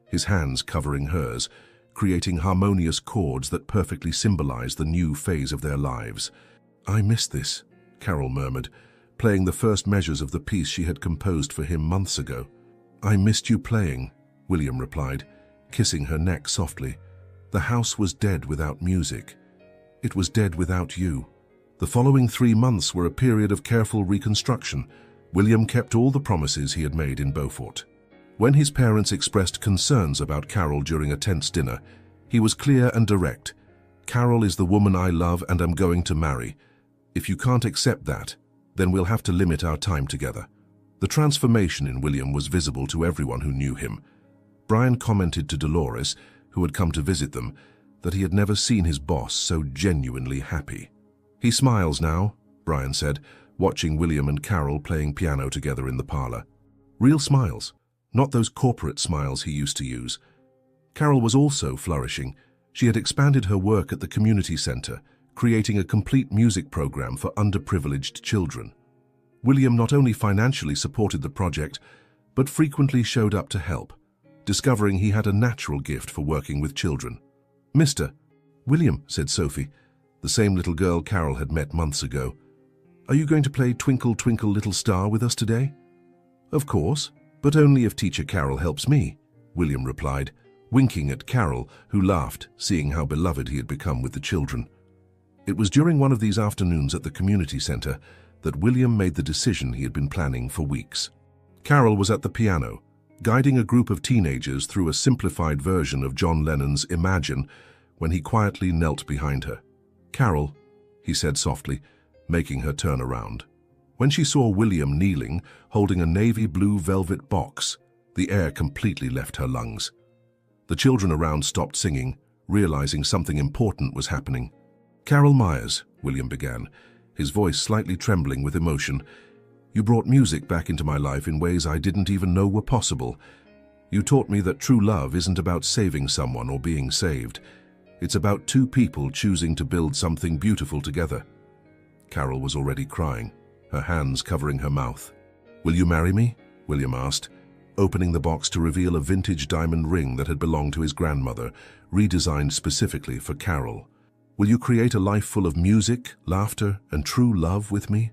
his hands covering hers, creating harmonious chords that perfectly symbolized the new phase of their lives. I miss this, Carol murmured, playing the first measures of the piece she had composed for him months ago. I missed you playing, William replied, kissing her neck softly. The house was dead without music. It was dead without you. The following 3 months were a period of careful reconstruction. William kept all the promises he had made in Beaufort. When his parents expressed concerns about Carol during a tense dinner, he was clear and direct. Carol is the woman I love and am going to marry. If you can't accept that, then we'll have to limit our time together. The transformation in William was visible to everyone who knew him. Brian commented to Dolores, who had come to visit them, that he had never seen his boss so genuinely happy. He smiles now, Brian said, watching William and Carol playing piano together in the parlor. Real smiles, not those corporate smiles he used to use. Carol was also flourishing. She had expanded her work at the community center, creating a complete music program for underprivileged children. William not only financially supported the project, but frequently showed up to help, discovering he had a natural gift for working with children. Mr. William, said Sophie, the same little girl Carol had met months ago. Are you going to play Twinkle, Twinkle, Little Star with us today? Of course, but only if Teacher Carol helps me, William replied, winking at Carol, who laughed, seeing how beloved he had become with the children. It was during one of these afternoons at the community center that William made the decision he had been planning for weeks. Carol was at the piano, guiding a group of teenagers through a simplified version of John Lennon's Imagine, when he quietly knelt behind her. Carol, he said softly, making her turn around. When she saw William kneeling, holding a navy blue velvet box, the air completely left her lungs. The children around stopped singing, realizing something important was happening. Carol Myers, William began, his voice slightly trembling with emotion. "You brought music back into my life in ways I didn't even know were possible. You taught me that true love isn't about saving someone or being saved. It's about two people choosing to build something beautiful together." Carol was already crying, her hands covering her mouth. "Will you marry me?" William asked, opening the box to reveal a vintage diamond ring that had belonged to his grandmother, redesigned specifically for Carol. "Will you create a life full of music, laughter, and true love with me?"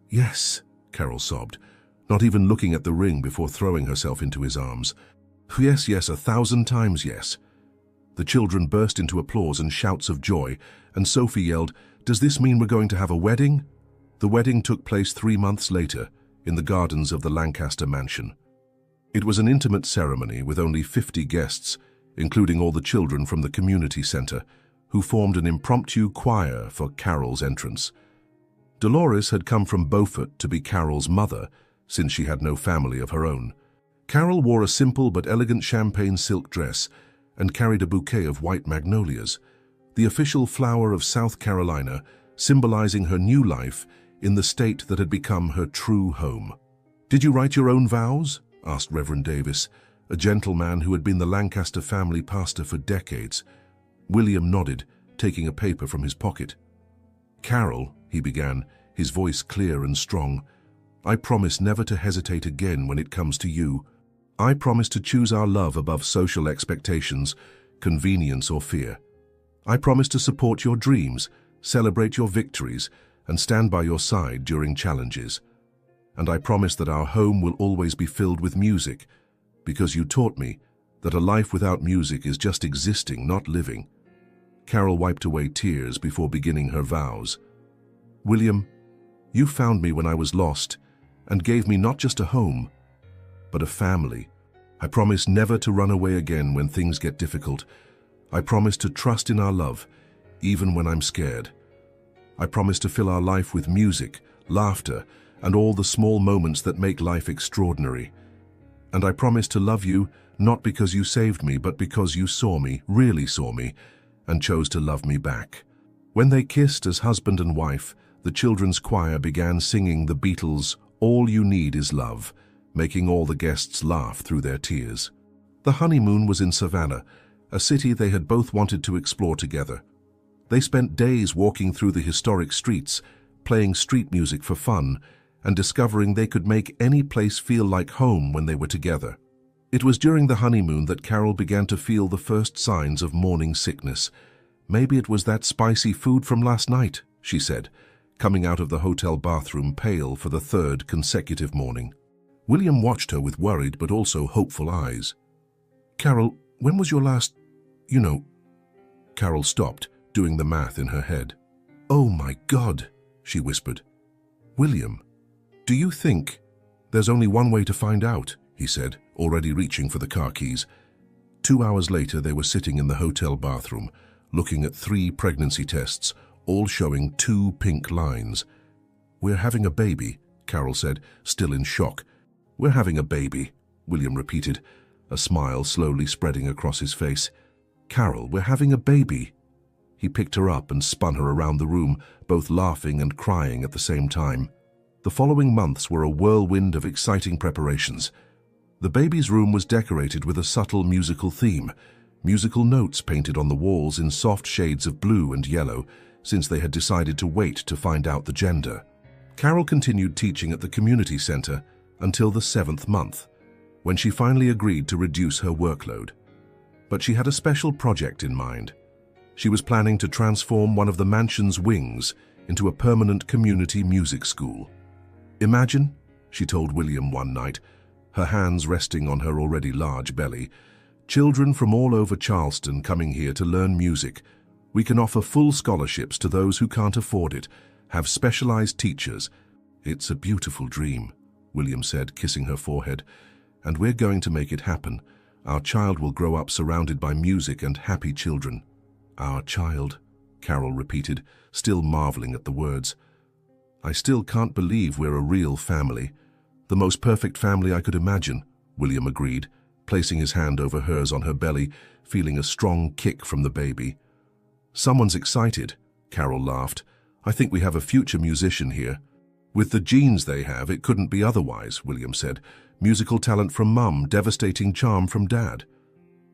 "Yes," Carol sobbed, not even looking at the ring before throwing herself into his arms. "Yes, yes, 1,000 times yes." The children burst into applause and shouts of joy, and Sophie yelled, "Does this mean we're going to have a wedding?" The wedding took place 3 months later, in the gardens of the Lancaster mansion. It was an intimate ceremony with only 50 guests, including all the children from the community center, who formed an impromptu choir for Carol's entrance. Dolores had come from Beaufort to be Carol's mother, since she had no family of her own. Carol wore a simple but elegant champagne silk dress and carried a bouquet of white magnolias, the official flower of South Carolina, symbolizing her new life in the state that had become her true home. "Did you write your own vows?" asked Reverend Davis, a gentleman who had been the Lancaster family pastor for decades. William nodded, taking a paper from his pocket. "Carol," he began, his voice clear and strong, "I promise never to hesitate again when it comes to you. I promise to choose our love above social expectations, convenience or fear. I promise to support your dreams, celebrate your victories, and stand by your side during challenges. And I promise that our home will always be filled with music, because you taught me that a life without music is just existing, not living." Carol wiped away tears before beginning her vows. "William, you found me when I was lost and gave me not just a home, but a family. I promise never to run away again when things get difficult. I promise to trust in our love, even when I'm scared. I promise to fill our life with music, laughter, and all the small moments that make life extraordinary. And I promise to love you, not because you saved me, but because you saw me, really saw me, and chose to love me back." When they kissed as husband and wife, the children's choir began singing the Beatles' "All You Need Is Love," making all the guests laugh through their tears. The honeymoon was in Savannah, a city they had both wanted to explore together. They spent days walking through the historic streets, playing street music for fun, and discovering they could make any place feel like home when they were together. It was during the honeymoon that Carol began to feel the first signs of morning sickness. "Maybe it was that spicy food from last night," she said, coming out of the hotel bathroom pale for the 3rd consecutive morning. William watched her with worried but also hopeful eyes. "Carol, when was your last, Carol stopped, doing the math in her head. "Oh my God," she whispered. "William, do you think—" "There's only one way to find out," he said, already reaching for the car keys. 2 hours later, they were sitting in the hotel bathroom, looking at 3 pregnancy tests, all showing 2 pink lines. "We're having a baby," Carol said, still in shock. "We're having a baby," William repeated, a smile slowly spreading across his face. "Carol, we're having a baby." He picked her up and spun her around the room, both laughing and crying at the same time. The following months were a whirlwind of exciting preparations. The baby's room was decorated with a subtle musical theme, musical notes painted on the walls in soft shades of blue and yellow, since they had decided to wait to find out the gender. Carol continued teaching at the community center until the 7th month, when she finally agreed to reduce her workload. But she had a special project in mind. She was planning to transform one of the mansion's wings into a permanent community music school. "Imagine," she told William one night, her hands resting on her already large belly, "children from all over Charleston coming here to learn music. We can offer full scholarships to those who can't afford it, have specialized teachers." "It's a beautiful dream," William said, kissing her forehead, "and we're going to make it happen. Our child will grow up surrounded by music and happy children." "Our child," Carol repeated, still marveling at the words. "I still can't believe we're a real family. The most perfect family I could imagine," William agreed, placing his hand over hers on her belly, feeling a strong kick from the baby. "Someone's excited," Carol laughed, I think we have a future musician here. With the genes they have, it couldn't be otherwise, William said. Musical talent from Mum, devastating charm from Dad.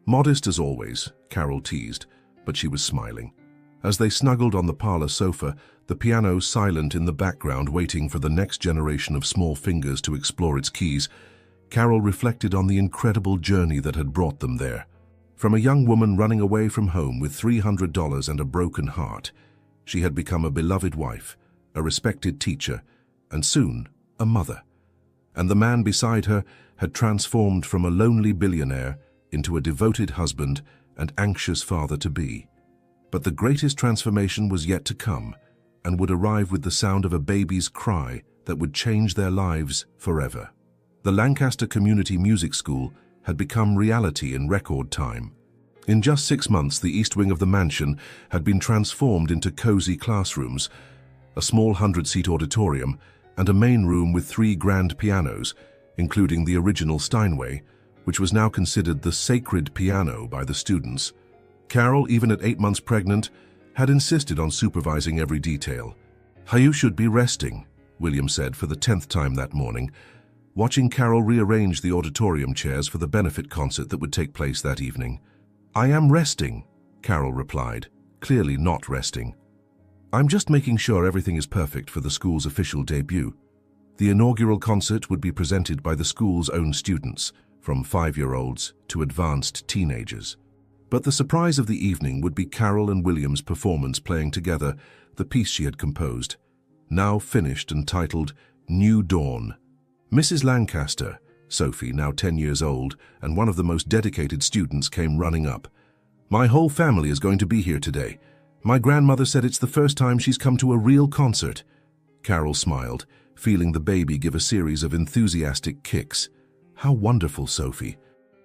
Modest as always, Carol teased, but she was smiling. As they snuggled on the parlor sofa, the piano silent in the background waiting for the next generation of small fingers to explore its keys, Carol reflected on the incredible journey that had brought them there. From a young woman running away from home with $300 and a broken heart, she had become a beloved wife, a respected teacher, and soon a mother. And the man beside her had transformed from a lonely billionaire into a devoted husband and anxious father-to-be. But the greatest transformation was yet to come, and would arrive with the sound of a baby's cry that would change their lives forever. The Lancaster Community Music School had become reality in record time. In just 6 months, the east wing of the mansion had been transformed into cozy classrooms, a small 100-seat auditorium, and a main room with 3 grand pianos, including the original Steinway, which was now considered the sacred piano by the students. Carol, even at 8 months pregnant, had insisted on supervising every detail. "You should be resting," William said for the 10th time that morning, watching Carol rearrange the auditorium chairs for the benefit concert that would take place that evening. "I am resting," Carol replied, clearly not resting. "I'm just making sure everything is perfect for the school's official debut." The inaugural concert would be presented by the school's own students, from 5-year-olds to advanced teenagers. But the surprise of the evening would be Carol and William's performance playing together the piece she had composed, now finished and titled New Dawn. Mrs. Lancaster, Sophie, now 10 years old and one of the most dedicated students, came running up. "My whole family is going to be here today. My grandmother said it's the first time she's come to a real concert." Carol smiled, feeling the baby give a series of enthusiastic kicks. "How wonderful, Sophie.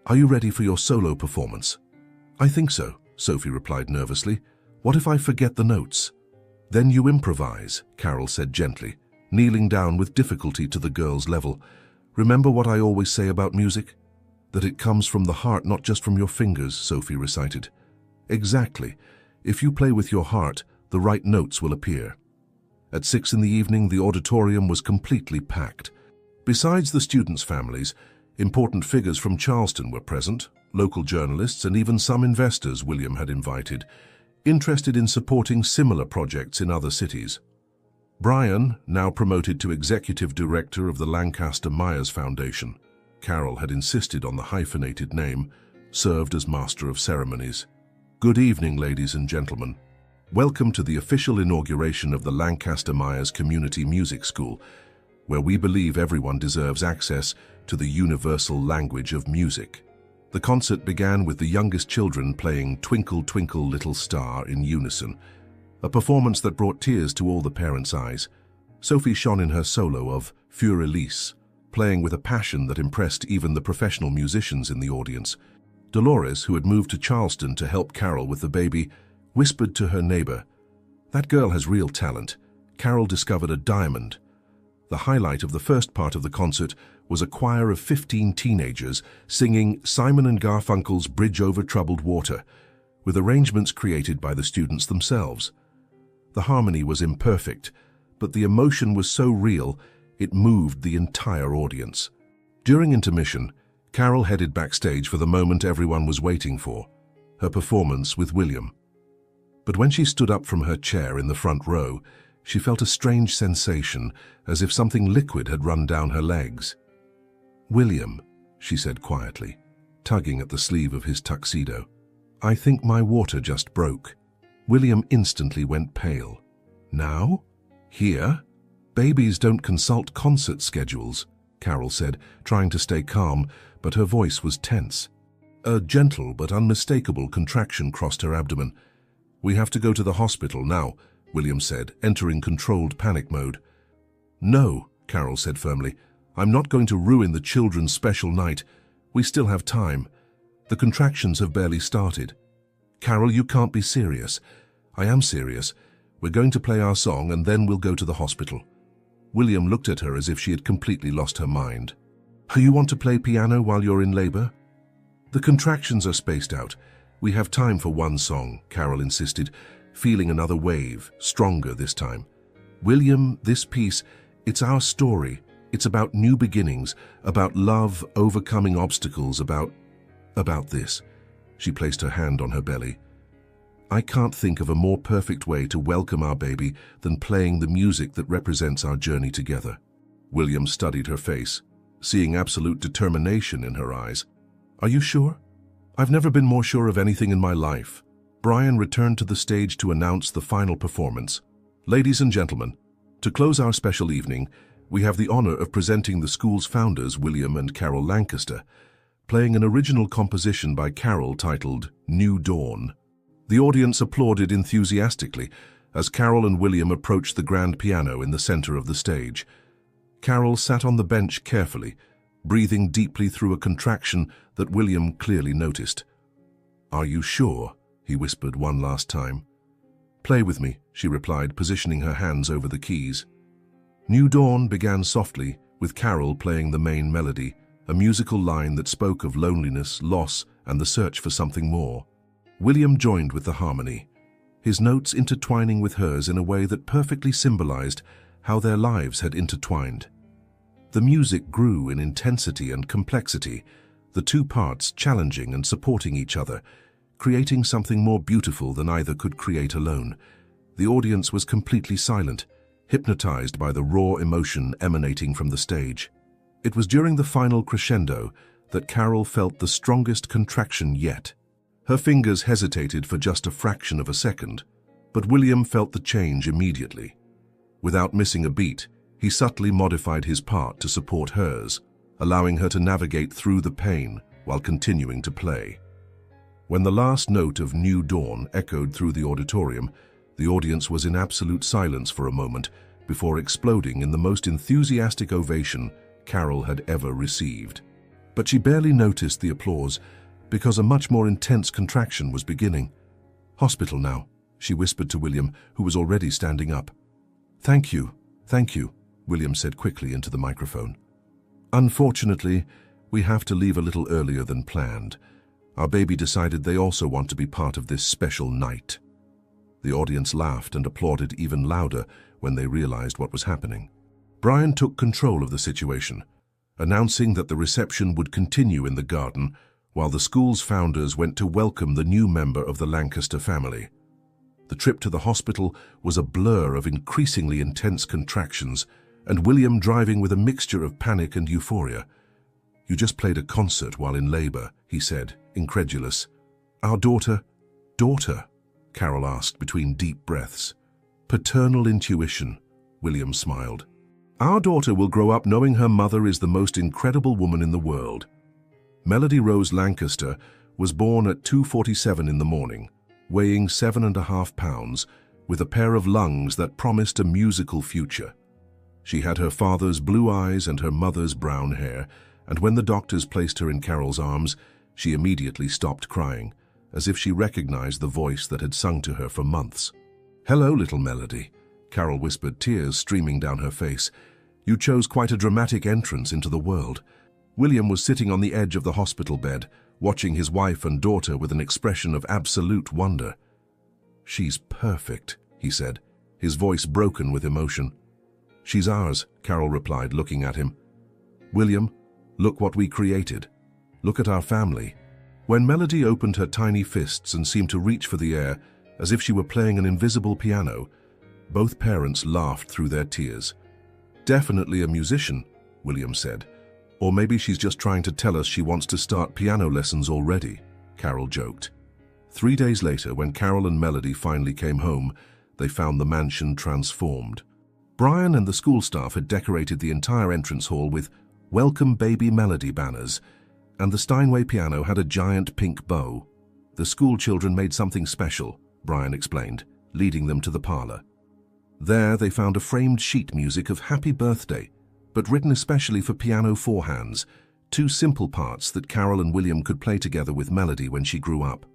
Are you ready for your solo performance?" "I think so," Sophie replied nervously. "What if I forget the notes?" "Then you improvise," Carol said gently, kneeling down with difficulty to the girl's level. "Remember what I always say about music? That it comes from the heart, not just from your fingers," Sophie recited. "Exactly. If you play with your heart, the right notes will appear." At 6 in the evening, the auditorium was completely packed. Besides the students' families, important figures from Charleston were present, local journalists and even some investors William had invited, interested in supporting similar projects in other cities. Brian, now promoted to executive director of the Lancaster Myers Foundation, Carol had insisted on the hyphenated name, served as master of ceremonies. "Good evening, ladies and gentlemen. Welcome to the official inauguration of the Lancaster Myers Community Music School, where we believe everyone deserves access to the universal language of music." The concert began with the youngest children playing Twinkle, Twinkle, Little Star in unison, a performance that brought tears to all the parents' eyes. Sophie shone in her solo of Für Elise, playing with a passion that impressed even the professional musicians in the audience. Dolores, who had moved to Charleston to help Carol with the baby, whispered to her neighbor, "That girl has real talent. Carol discovered a diamond." The highlight of the first part of the concert was a choir of 15 teenagers singing Simon and Garfunkel's Bridge Over Troubled Water, with arrangements created by the students themselves. The harmony was imperfect, but the emotion was so real it moved the entire audience. During intermission, Carol headed backstage for the moment everyone was waiting for, her performance with William. But when she stood up from her chair in the front row, she felt a strange sensation, as if something liquid had run down her legs. "William," she said quietly, tugging at the sleeve of his tuxedo, "I think my water just broke." William instantly went pale. "Now? Here? Babies don't consult concert schedules," Carol said, trying to stay calm, but her voice was tense. A gentle but unmistakable contraction crossed her abdomen. "We have to go to the hospital now," William said, entering controlled panic mode. "No," Carol said firmly. "I'm not going to ruin the children's special night. We still have time. The contractions have barely started." "Carol, you can't be serious." "I am serious. We're going to play our song and then we'll go to the hospital." William looked at her as if she had completely lost her mind. "You want to play piano while you're in labor?" "The contractions are spaced out. We have time for one song," Carol insisted, feeling another wave, stronger this time. William, this piece, it's our story. It's about new beginnings, about love, overcoming obstacles, about this." She placed her hand on her belly. "I can't think of a more perfect way to welcome our baby than playing the music that represents our journey together." William studied her face, seeing absolute determination in her eyes. "Are you sure?" "I've never been more sure of anything in my life." Brian returned to the stage to announce the final performance. "Ladies and gentlemen, to close our special evening, we have the honor of presenting the school's founders, William and Carol Lancaster, playing an original composition by Carol titled New Dawn." The audience applauded enthusiastically as Carol and William approached the grand piano in the center of the stage. Carol sat on the bench carefully, breathing deeply through a contraction that William clearly noticed. "Are you sure?" he whispered one last time. "Play with me," she replied, positioning her hands over the keys. New Dawn began softly, with Carol playing the main melody, a musical line that spoke of loneliness, loss, and the search for something more. William joined with the harmony, his notes intertwining with hers in a way that perfectly symbolized how their lives had intertwined. The music grew in intensity and complexity, the two parts challenging and supporting each other, creating something more beautiful than either could create alone. The audience was completely silent, hypnotized by the raw emotion emanating from the stage. It was during the final crescendo that Carol felt the strongest contraction yet. Her fingers hesitated for just a fraction of a second, but William felt the change immediately. Without missing a beat, he subtly modified his part to support hers, allowing her to navigate through the pain while continuing to play. When the last note of New Dawn echoed through the auditorium, the audience was in absolute silence for a moment before exploding in the most enthusiastic ovation Carol had ever received. But she barely noticed the applause because a much more intense contraction was beginning. "Hospital now," she whispered to William, who was already standing up. Thank you," William said quickly into the microphone. "Unfortunately, we have to leave a little earlier than planned. Our baby decided they also want to be part of this special night." The audience laughed and applauded even louder when they realized what was happening. Brian took control of the situation, announcing that the reception would continue in the garden while the school's founders went to welcome the new member of the Lancaster family. The trip to the hospital was a blur of increasingly intense contractions, and William driving with a mixture of panic and euphoria. "You just played a concert while in labor," he said, incredulous. "Our daughter?" "Daughter?" Carol asked between deep breaths. "Paternal intuition," William smiled. "Our daughter will grow up knowing her mother is the most incredible woman in the world." Melody Rose Lancaster was born at 2:47 in the morning, weighing 7.5 pounds, with a pair of lungs that promised a musical future. She had her father's blue eyes and her mother's brown hair, and when the doctors placed her in Carol's arms, she immediately stopped crying, as if she recognized the voice that had sung to her for months. "Hello, little Melody," Carol whispered, tears streaming down her face. "You chose quite a dramatic entrance into the world." William was sitting on the edge of the hospital bed, watching his wife and daughter with an expression of absolute wonder. "She's perfect," he said, his voice broken with emotion. "She's ours," Carol replied, looking at him. "William, look what we created. Look at our family." When Melody opened her tiny fists and seemed to reach for the air, as if she were playing an invisible piano, both parents laughed through their tears. "Definitely a musician," William said. "Or maybe she's just trying to tell us she wants to start piano lessons already," Carol joked. 3 days later, when Carol and Melody finally came home, they found the mansion transformed. Brian and the school staff had decorated the entire entrance hall with "Welcome Baby Melody" banners, and the Steinway piano had a giant pink bow. "The school children made something special," Brian explained, leading them to the parlor. There they found a framed sheet music of "Happy Birthday," but written especially for piano four hands, 2 simple parts that Carol and William could play together with Melody when she grew up.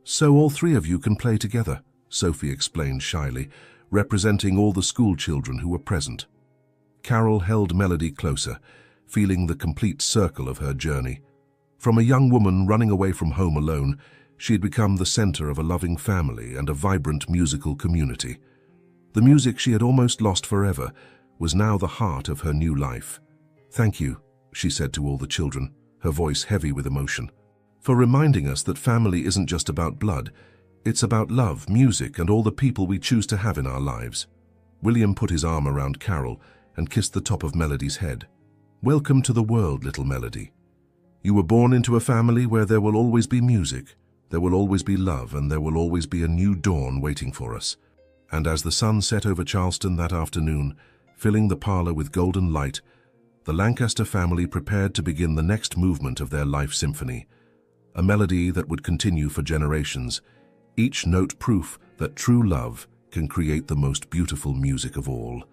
"So all 3 of you can play together," Sophie explained shyly, representing all the school children who were present. Carol held Melody closer, feeling the complete circle of her journey. From a young woman running away from home alone, she had become the center of a loving family and a vibrant musical community. The music she had almost lost forever was now the heart of her new life. "Thank you," she said to all the children, her voice heavy with emotion, "for reminding us that family isn't just about blood, it's about love, music, and all the people we choose to have in our lives." William put his arm around Carol and kissed the top of Melody's head. "Welcome to the world, little Melody. You were born into a family where there will always be music, there will always be love, and there will always be a new dawn waiting for us." And as the sun set over Charleston that afternoon, filling the parlor with golden light, the Lancaster family prepared to begin the next movement of their life symphony, a melody that would continue for generations, each note proof that true love can create the most beautiful music of all.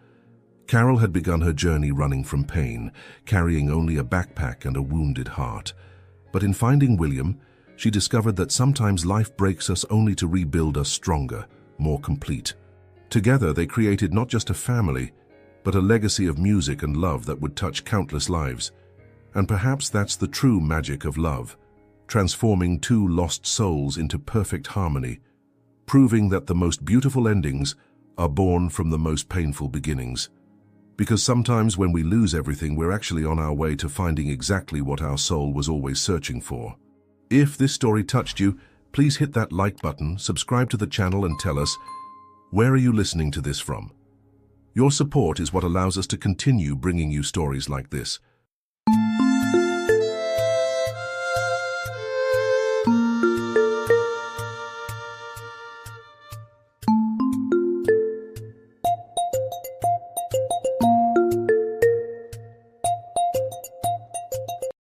Carol had begun her journey running from pain, carrying only a backpack and a wounded heart. But in finding William, she discovered that sometimes life breaks us only to rebuild us stronger, more complete. Together they created not just a family, but a legacy of music and love that would touch countless lives. And perhaps that's the true magic of love, transforming two lost souls into perfect harmony, proving that the most beautiful endings are born from the most painful beginnings. Because sometimes when we lose everything, we're actually on our way to finding exactly what our soul was always searching for. If this story touched you, please hit that like button, subscribe to the channel, and tell us, where are you listening to this from? Your support is what allows us to continue bringing you stories like this.